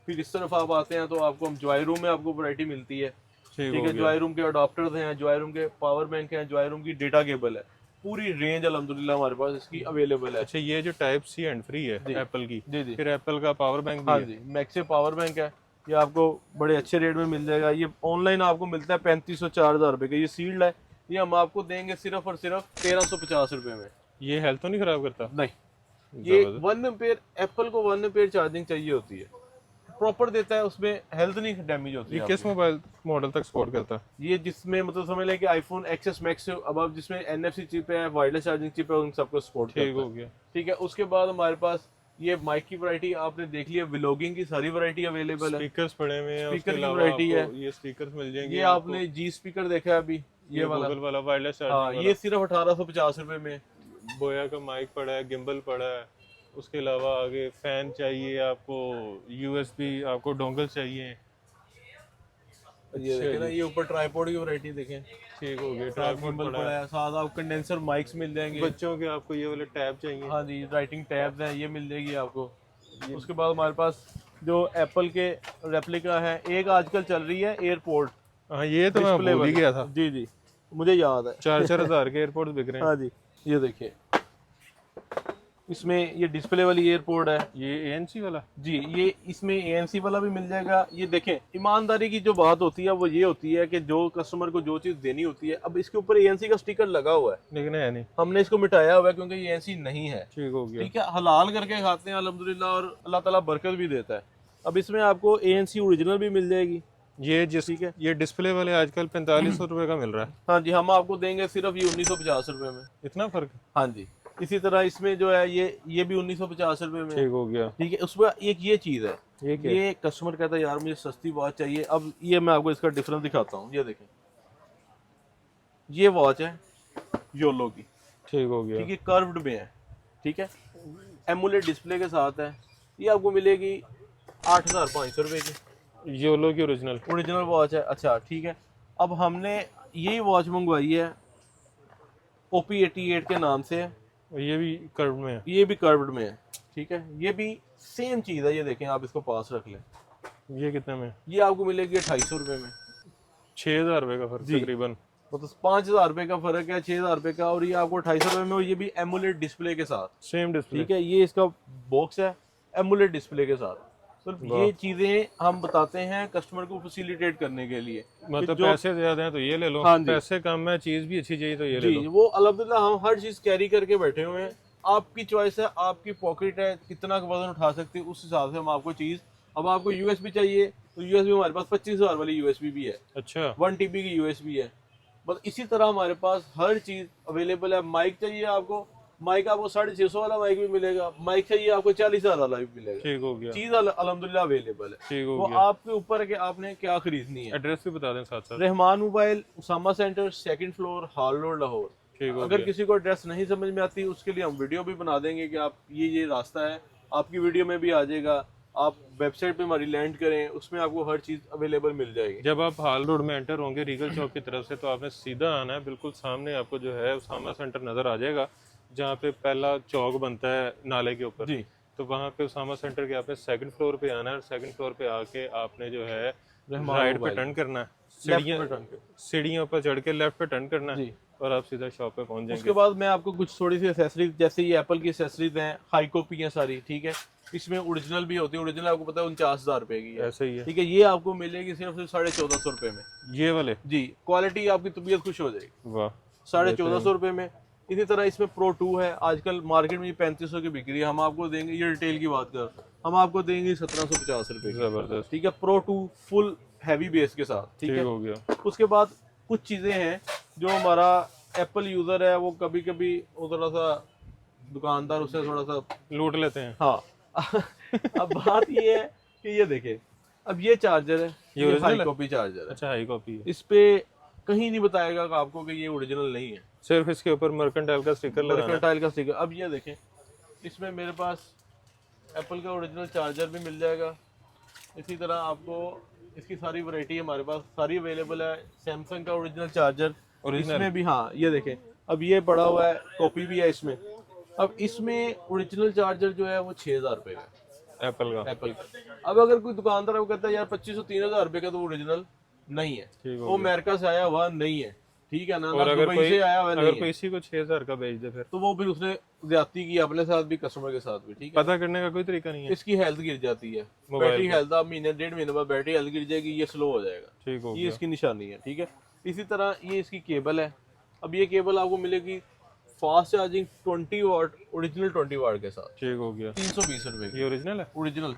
फिर इस तरफ आप आते हैं तो आपको हम जॉय रूम में आपको वैरायटी मिलती है, ठीक ठीक हो है। गया। जॉय रूम के अडॉप्टर्स हैं, जॉय रूम के पावर बैंक हैं, जॉय रूम की डेटा केबल है। पूरी रेंज अल्हम्दुलिल्लाह हमारे पास इसकी अवेलेबल है। अच्छा, ये जो टाइप सी हैंड फ्री है जी। एप्पल की, जी जी फिर एप्पल का पावर बैंक भी हाँ है? जी, मैक्से पावर बैंक है, ये आपको बड़े अच्छे रेट में मिल जाएगा। ये ऑनलाइन आपको मिलता है 3500-4000 रुपये का। ये सील्ड है, ये हम आपको देंगे सिर्फ और सिर्फ 1350 रुपये में। ये हेल्थ तो नहीं खराब करता? नहीं, ये जबरदस्त। 1 एम्पेयर, एप्पल को 1 एम्पेयर चार्जिंग चाहिए होती है, प्रॉपर देता है, उसमें हेल्थ नहीं डैमेज होती ये है किस आपकी। मोबाइल मॉडल तक सपोर्ट करता है? ये जिसमें मतलब समझ लें कि आईफोन एक्सेस मैक्स अब आप जिसमें NFC चिप है, वायरलेस चार्जिंग चिप है, उन सबको सपोर्ट ठीक करता हो है। गया। ठीक है, उसके बाद हमारे पास ये माइक की वैरायटी आपने देख लिया, व्लॉगिंग की सारी वैरायटी अवेलेबल है। स्पीकर्स पड़े हुए हैं, उसके स्पीकर की अलावा वैरायटी है, आपको ये स्पीकर्स मिल जाएंगे। ये आपने जी स्पीकर देखा है अभी, ये वाला, गूगल वाला वायरलेस हाँ, चार्जिंग ये सिर्फ 1850 रुपए में। बोया का माइक पड़ा है, गिम्बल पड़ा है, उसके अलावा आगे फैन चाहिए आपको, USB आपको डोंगल चाहिए। ये देखें ना, ये ऊपर ट्राइपॉड की वैरायटी देखें, ठीक हो गया। ट्राइपॉड ट्राइपॉड पड़ा पड़ा है। है, साथ आप कंडेंसर माइक्स मिल जाएंगे। बच्चों के आपको ये वाले टैब चाहिए। हाँ जी, राइटिंग टैब्स हैं, ये मिल जाएगी आपको। उसके बाद हमारे पास जो एप्पल के रेप्लिका है, एक आजकल चल रही है एयरपोर्ट हाँ, ये तो मैं डिस्प्ले भूल ही वाली। गया था। जी जी, मुझे याद है। 4-4 हज़ार के एयरपोर्ट्स बिक रहे हैं। हाँ जी, ये देखिए, इसमें ये डिस्प्ले वाली एयरपोर्ट है ये ANC वाला? जी। ये इसमें ANC वाला भी मिल जाएगा। ये देखें, ईमानदारी की जो बात होती है वो ये होती है कि जो कस्टमर को जो चीज़ देनी होती है, अब इसके ऊपर ANC का स्टिकर लगा हुआ है, लेकिन है नहीं। हमने इसको मिटाया हुआ है क्योंकि ये ANC नहीं है। ठीक हो गया। ठीक है, हलाल करके खाते हैं अल्हम्दुलिल्लाह, और अल्लाह ताला बरकत भी देता है। अब इसमें आपको ANC ओरिजिनल भी मिल जाएगी। ये ये डिस्प्ले वाले आजकल 4500 रुपए का मिल रहा है। हाँ जी, हम आपको देंगे सिर्फ ये 1950 रुपए में। इतना फर्क? हाँ जी, इसी तरह इसमें जो है ये भी 1950 रुपए में। ठीक हो गया। ठीक है, उसमें एक ये चीज़ है, ये क्या? ये कस्टमर कहता है यार मुझे सस्ती वॉच चाहिए। अब ये मैं आपको इसका डिफरेंस दिखाता हूँ, ये देखें, ये वॉच है योलो की, ठीक हो गया। ठीक है, कर्व्ड में है, ठीक है, एमुलेट डिस्प्ले के साथ है। ये आपको मिलेगी 8500 रुपये की, योलो की ओरिजिनल। ओरिजिनल वॉच है। अच्छा ठीक है, अब हमने यही वॉच मंगवाई है, OP88 के नाम से है, ये भी कर्व में है। ये भी कर्व्ड में है। ठीक है, ये भी सेम चीज़ है, ये देखें, आप इसको पास रख लें, ये कितने में? ये आपको मिलेगी 2800 रुपये में। 6000 रुपए का फर्क जी। तकरीबन। मतलब 5000 रुपये का फर्क है, 6000 रुपये का, और ये आपको 2800 रुपये में, और ये भी एमुलेट डिस्प्ले के साथ। Same display. ठीक है, ये इसका बॉक्स है एमुलेट डिस्प्ले के साथ। तो वाह। ये चीजें हम बताते हैं कस्टमर को फैसिलिटेट करने के लिए। मतलब जो- पैसे ज्यादा हैं तो ये ले लो, हाँ जी। पैसे कम है, चीज भी अच्छी चाहिए तो ये ले जी, लो। वो अल्हम्दुलिल्लाह हम हर चीज कैरी करके बैठे हुए हैं। आपकी चॉइस है, आपकी पॉकेट है, कितना वजन उठा सकते हैं, उस हिसाब से हम आपको चीज। अब आपको USB चाहिए तो USB हमारे पास 25,000 वाली USB भी है, अच्छा। 1 TB की USB है। बस इसी तरह हमारे पास हर चीज अवेलेबल है। माइक चाहिए आपको, माइक आपको 650 वाला माइक भी मिलेगा, माइक चाहिए आपको 40,000 वाला भी मिलेगा। ठीक हो गया। चीज अल्हम्दुलिल्लाह अवेलेबल है। ठीक हो वो गया। आपके ऊपर है कि आपने क्या खरीदनी है। एड्रेस भी बता दें साथ साथ। Rahman mobile, Usama center, 2nd floor, Hall road, Lahore. ठीक हो अगर गया। किसी को एड्रेस नहीं समझ में आती, उसके लिए हम वीडियो भी बना देंगे कि आप ये रास्ता है, आपकी वीडियो में भी आ जाएगा। आप वेबसाइट पे हमारी लैंड करें, उसमें आपको हर चीज अवेलेबल मिल जाएगी। जब आप हाल रोड में एंटर होंगे रीगल चौक की तरफ से, तो आपने सीधा आना है, बिल्कुल सामने आपको जो है उसामा सेंटर नजर आ जाएगा, जहाँ पे पहला चौक बनता है नाले के ऊपर। जी, तो वहाँ पे उसामा सेंटर के आपने 2nd फ्लोर पे आना है, और 2nd फ्लोर पे आके आपने जो है राइट पे मोबाइल। टर्न करना है, Left पे turn करना सीढ़ियों पर चढ़ के लेफ्ट पे टर्न करना है, जी। और आप सीधा शॉप पे पहुंच उसके जाएंगे। बाद मैं आपको कुछ थोड़ी सी एसेसरीज, जैसे ये एप्पल की एसेसरीज हैं, हाई कॉपी हैं सारी, ठीक है, इसमें ओरिजिनल भी होती है। ओरिजिनल आपको पता है 49,000 रुपए की है, ऐसे ही है ठीक है। ये आपको मिलेगी सिर्फ 1450 रुपए में। ये वाले। जी, क्वालिटी आपकी तबीयत खुश हो जाएगी। वाह। 1450 रुपए में। इसी तरह इसमें Pro 2 है, आजकल मार्केट में 3500 की बिक्री है, हम आपको देंगे, ये रिटेल की बात कर, हम आपको देंगे 1750 रुपए की, जबरदस्त। ठीक है। Pro 2 फुल हैवी बेस के साथ, ठीक ठीक है। हो गया। उसके बाद कुछ चीजें हैं जो हमारा एप्पल यूजर है, वो कभी कभी वो थोड़ा सा दुकानदार उससे थोड़ा सा, लूट लेते हैं। हाँ अब बात ये है कि ये देखे, अब ये चार्जर है, ये ये original हाई है? कॉपी चार्जर है। अच्छा, हाई कॉपी है। इस पे कहीं नहीं बताएगा कि आपको कि ये ओरिजिनल नहीं है, सिर्फ इसके ऊपर मर्केंटाइल का स्टिकर लगाना है। मर्केंटाइल का स्टिकर। अब ये देखें, इसमें मेरे पास एप्पल का ओरिजिनल चार्जर भी मिल जाएगा। इसी तरह आपको इसकी सारी वैरायटी हमारे पास सारी अवेलेबल है। सैमसंग का ओरिजिनल चार्जर Original? इसमें भी, हाँ ये देखें, अब ये पड़ा हुआ है, कॉपी भी है इसमें। अब इसमें ओरिजिनल चार्जर जो है वो 6,000 रुपये का है, एप्पल का। एप्पल का। अब अगर कोई दुकानदार वो कहता है यार 2500-3000 रुपये का तो ओरिजिनल नहीं है, ठीक हो वो अमेरिका से आया हुआ नहीं है, ठीक है ना, और ना अगर दुबई कोई से आया हुआ अगर नहीं कोई है, इसी को 6000 का बेच दे फिर तो वो फिर उसने ज्यादती की अपने साथ भी, कस्टमर के साथ भी, ठीक है। पता करने का कोई तरीका नहीं है? इसकी हेल्थ गिर जाती है, मोबाइल बैटरी की। हेल्थ, आप महीने 1.5 महीने बाद बैटरी हेल्थ गिर जाएगी, ये स्लो हो जाएगा, ठीक हो ये गया। इसकी निशानी है, ठीक है। इसी तरह ये इसकी केबल है। अब ये केबल आपको मिलेगी फास्ट चार्जिंग 20 वाट, ओरिजिनल 20 वाट के साथ, ठीक हो गया। 320 रुपए की, ये ओरिजिनल है? ओरिजिनल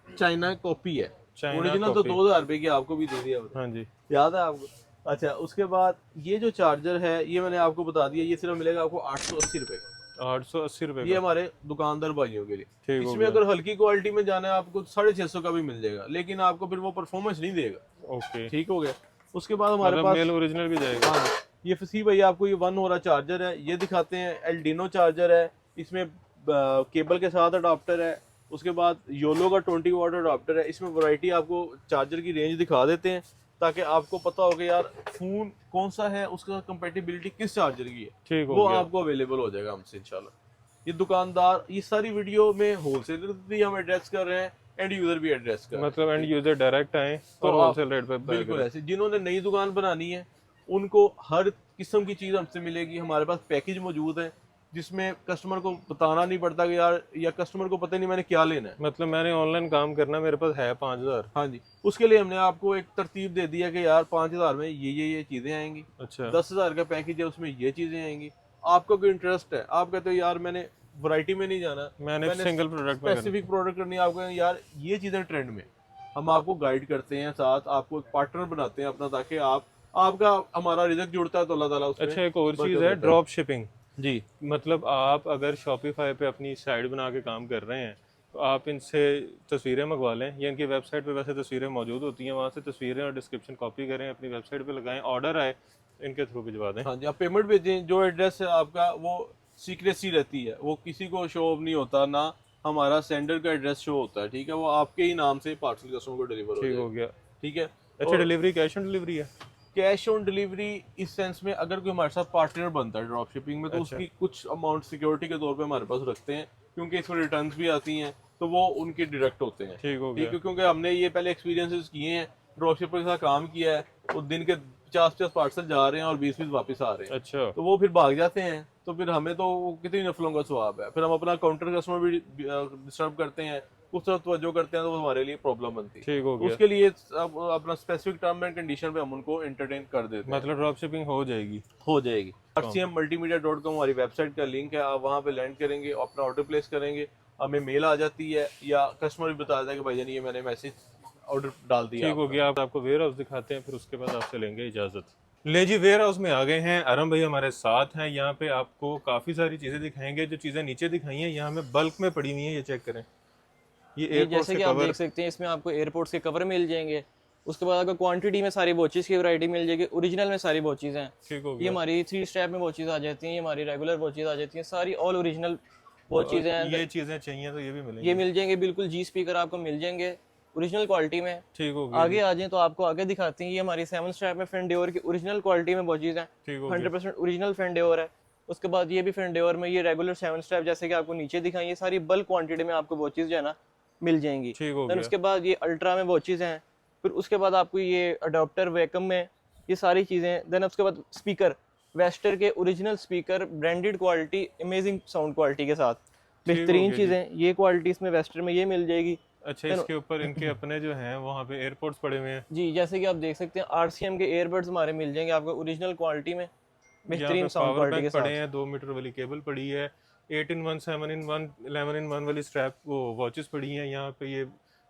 चाइना कॉपी है। चाइना ओरिजिनल तो कॉपी। 2000 रुपए की आपको भी दे दिया हमने। हाँ जी। याद है आपको? अच्छा, उसके बाद ये जो चार्जर है ये मैंने आपको बता दिया, ये सिर्फ मिलेगा आपको 880 रुपए का। 880 रुपए ये का। हमारे दुकानदार भाइयों के लिए। ठीक हो इसमें गया। अगर हल्की क्वालिटी में जाना है आपको 650 का भी मिल जाएगा, लेकिन आपको फिर वो परफॉर्मेंस नहीं देगा। ओके, ठीक हो गया। उसके बाद हमारे मतलब पास मेल ओरिजिनल भी जाएगा। हाँ, ये फसी भाई आपको ये 1 हो रहा चार्जर है, ये दिखाते हैं। एल्डिनो चार्जर है, इसमें केबल के साथ अडाप्टर है। उसके बाद योलो का 20 वाट अडाप्टर है। इसमें वैरायटी आपको चार्जर की रेंज दिखा देते हैं ताकि आपको पता हो कि यार फोन कौन सा है, उसका कंपेटिबिलिटी किस चार्जर की है, ठीक हो वो गया। आपको अवेलेबल हो जाएगा हमसे इंशाल्लाह। ये दुकानदार, ये सारी वीडियो में होलसेलर भी हम एड्रेस कर रहे हैं, एंड यूजर भी एड्रेस कर रहे हैं। मतलब एंड यूजर डायरेक्ट आए तो और आप- होलसेल रेट पे buy बिल्कुल करें। ऐसे जिन्होंने नई दुकान बनानी है उनको हर किस्म की चीज़ हमसे मिलेगी। हमारे पास पैकेज मौजूद है जिसमें कस्टमर को बताना नहीं पड़ता कि यार, या कस्टमर को पता नहीं मैंने क्या लेना है। मतलब मैंने ऑनलाइन काम करना, मेरे पास है 5000। हाँ जी, उसके लिए हमने आपको एक तरतीब दे दिया कि यार 5000 में ये चीज़ें आएंगी, अच्छा, 10,000 का पैकेज है उसमें ये चीज़ें आएंगी। आपको कोई इंटरेस्ट है, आप कहते हो यार मैंने वैरायटी में नहीं जाना, मैंने सिंगल प्रोडक्ट में करना। स्पेसिफिक प्रोडक्ट करनी है, आपको यार ये चीज़ें ट्रेंड में, हम आपको गाइड करते हैं, साथ आपको एक पार्टनर बनाते हैं अपना, ताकि आपका हमारा रिजल्ट जुड़ता है तो अल्लाह ताला उसमें अच्छा, एक और बरकत चीज़ देता है, ड्रॉप शिपिंग। जी। मतलब आप अगर शॉपिफाई पे अपनी साइट बना के काम कर रहे हैं तो आप इनसे तस्वीरें मंगवा लें, या इनकी वेबसाइट पे वैसे तस्वीरें मौजूद होती हैं, वहाँ से तस्वीरें और डिस्क्रिप्शन कॉपी करें, अपनी वेबसाइट पे लगाएं, ऑर्डर आए इनके थ्रू भिजवा दें। हाँ जी, आप पेमेंट भेजें, जो एड्रेस है आपका वो सीक्रेसी रहती है, वो किसी को शो ऑफ नहीं होता, ना हमारा सेंडर का एड्रेस शो होता है, ठीक है। वो आपके ही नाम से पार्सल कस्टमर को डिलीवर हो ठीक हो जाएगा, गया। ठीक है। अच्छा, डिलीवरी कैश ऑन डिलीवरी है? कैश ऑन डिलीवरी इस सेंस में अगर कोई हमारे साथ पार्टनर बनता है ड्रॉप शिपिंग में, तो अच्छा। उसकी कुछ अमाउंट सिक्योरिटी के तौर पे हमारे पास रखते हैं, क्योंकि इसमें रिटर्न्स भी आती हैं, तो वो उनके डिडक्ट होते हैं। ठीक हो ठीक गया। है, क्योंकि हमने ये पहले एक्सपीरियंसेस किए हैं, ड्रॉप शिपर के साथ काम किया है, वो दिन के 50-50 पार्सल जा रहे हैं और 20-20 वापस आ रहे हैं, अच्छा, तो वो फिर भाग जाते हैं, तो फिर हमें तो कितनी नफलों का स्वाब है। फिर हम अपना काउंटर कस्टमर भी डिस्टर्ब करते हैं, उस तरफ तवज्जो करते हैं, तो वो हमारे लिए प्रॉब्लम बनती है। ठीक हो गया। उसके लिए अपना स्पेसिफिक टर्म एंड कंडीशन पे हम उनको एंटरटेन कर देते हैं। मतलब ड्रॉप शिपिंग हो जाएगी। हो जाएगी। rcmmultimedia.com हमारी वेबसाइट का लिंक है, आप वहाँ पे लैंड करेंगे, अपना ऑर्डर प्लेस करेंगे, हमें मेल आ जाती है या कस्टमर भी बता देता है कि भाईजान ये मैंने मैसेज ऑर्डर डाल दिया। ठीक हो गया। आप आपको वेयर हाउस दिखाते हैं, फिर उसके बाद आपसे लेंगे इजाजत। ले जी, वेयर हाउस में आ गए हैं, आरम भाई हमारे साथ हैं। यहाँ पे आपको काफी सारी चीजें दिखाएंगे। जो चीजें नीचे दिखाई हैं यहाँ हमें बल्क में पड़ी हुई हैं, ये चेक करें। ये ये एयरपोर्ट जैसे के कि आप कवर। देख सकते हैं, इसमें आपको एयरपोर्ट्स के कवर मिल जाएंगे। उसके बाद आपको क्वांटिटी में सारी वॉचेस की वैरायटी मिल जाएगी, ओरिजिनल में सारी वॉचेस हैं। ठीक हो ये गया। हमारी 3 स्टेप में वॉचेस आ जाती हैं, ये हमारी रेगुलर वॉचेस आ जाती हैं, सारी ऑल ओरिजिनल वॉचेस हैं। ये चीजें चाहिए तो ये भी मिलेंगी। ये मिल जाएंगे, बिल्कुल जी स्पीकर आपको मिल जाएंगे ओरिजिनल क्वालिटी में। ठीक हो गया। आगे आ जाएं तो आपको आगे दिखाते हैं, ये हमारी 7 स्टेप में फेंडेओर की ओरिजिनल क्वालिटी में वॉचेस हैं, ठीक हो गया। 100% ओरिजिनल फेंडेओर है। उसके बाद ये भी फेंडेओर में, ये रेगुलर 7 स्टेप जैसे कि आपको नीचे दिखाई, ये सारी बल्क क्वांटिटी में आपको वॉचेस जो है ना मिल जाएंगी। ठीक हो देन गया। उसके बाद ये अल्ट्रा में वॉचेस हैं, फिर उसके बाद आपको ये अडोप्टर वैकम में, ये सारी चीज़ें। देन उसके बाद स्पीकर, वेस्टर के original speaker, branded quality, amazing sound quality के साथ, बेहतरीन गया चीज़ें। ये क्वालिटी इसमें वेस्टर में ये मिल जाएगी अच्छा, इसके ऊपर इनके अपने जो हैं वहाँ पे एयरपोर्ट्स पड़े हुए हैं। जी। जैसे कि आप देख सकते हैं, RCM के एयरबड्स हमारे मिल जाएंगे आपको ओरिजिनल क्वालिटी में, बेहतरीन साउंड पावर क्वालिटी के बैंक पड़े साथ। हैं, 2 मीटर वाली केबल पड़ी है, 8-in-1, 7-in-1, 11-in-1 वाली स्ट्रैप वो वॉचेस पड़ी हैं। यहाँ पे ये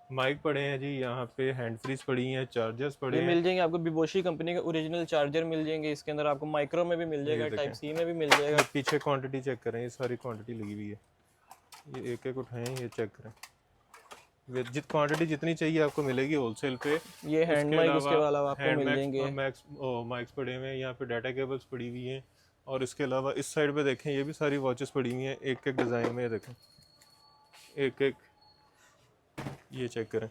माइक पड़े हैं जी, यहाँ पे हैंड फ्रीज पड़ी हैं, चार्जर्स पड़े ये हैं। मिल जाएंगे आपको बिबोशी कंपनी के ओरिजिनल चार्जर मिल जाएंगे। इसके अंदर आपको माइक्रो में भी मिल जाएगा, टाइप सी में भी मिल जाएगा। पीछे क्वांटिटी चेक करें, ये सारी क्वांटिटी लगी हुई है। ये एक एक उठाएं, ये चेक करें। जित क्वांटिटी जितनी चाहिए आपको मिलेगी होलसेल पे। ये हैंड माइक उसके अलावा आपको मिल जाएंगे। माइक्स पड़े हुए हैं, यहाँ पे डाटा केबल्स पड़ी हुई हैं, और इसके अलावा इस साइड पे देखें, ये भी सारी वॉचेस पड़ी हुई हैं, एक एक डिज़ाइन में। देखें एक एक, ये चेक करें।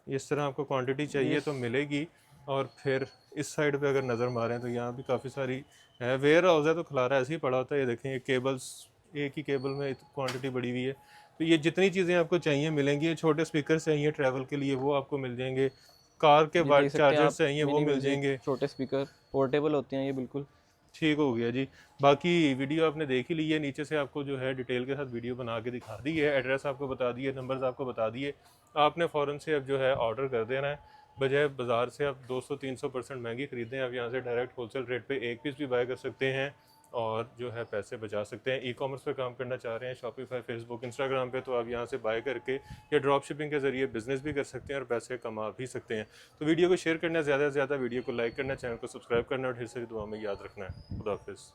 इस तरह आपको क्वांटिटी चाहिए तो मिलेगी। और फिर इस साइड पे अगर नज़र मारें तो यहाँ भी काफ़ी सारी है। वेयर हाउस है तो खलारा ऐसे ही पड़ा होता है। ये देखें, ये केबल्स, एक ही केबल में क्वांटिटी बड़ी हुई है। तो ये जितनी चीज़ें आपको चाहिए मिलेंगी। ये छोटे स्पीकर चाहिए ट्रैवल के लिए, वो आपको मिल जाएंगे। कार के वाइट चार्जर चाहिए, वो मिल जाएंगे। छोटे स्पीकर पोर्टेबल होते हैं ये बिल्कुल। ठीक हो गया जी। बाकी वीडियो आपने देख ही ली है, नीचे से आपको जो है डिटेल के साथ वीडियो बना के दिखा दी है, एड्रेस आपको बता दिए, नंबर्स आपको बता दिए। आपने फ़ौरन से अब जो है ऑर्डर कर देना है, बजाय बाज़ार से आप 200-300% महंगी ख़रीदें। आप यहाँ से डायरेक्ट होलसेल रेट पे एक पीस भी बाय कर सकते हैं और जो है पैसे बचा सकते हैं। ई कॉमर्स पे काम करना चाह रहे हैं, शॉपिफाई, फेसबुक, इंस्टाग्राम पे, तो आप यहाँ से बाय करके या ड्रॉप शिपिंग के ज़रिए बिज़नेस भी कर सकते हैं और पैसे कमा भी सकते हैं। तो वीडियो को शेयर करना, ज़्यादा से ज़्यादा वीडियो को लाइक करना, चैनल को सब्सक्राइब करना और ढेर सारी दुआ में याद रखना है। खुदा हाफिज़।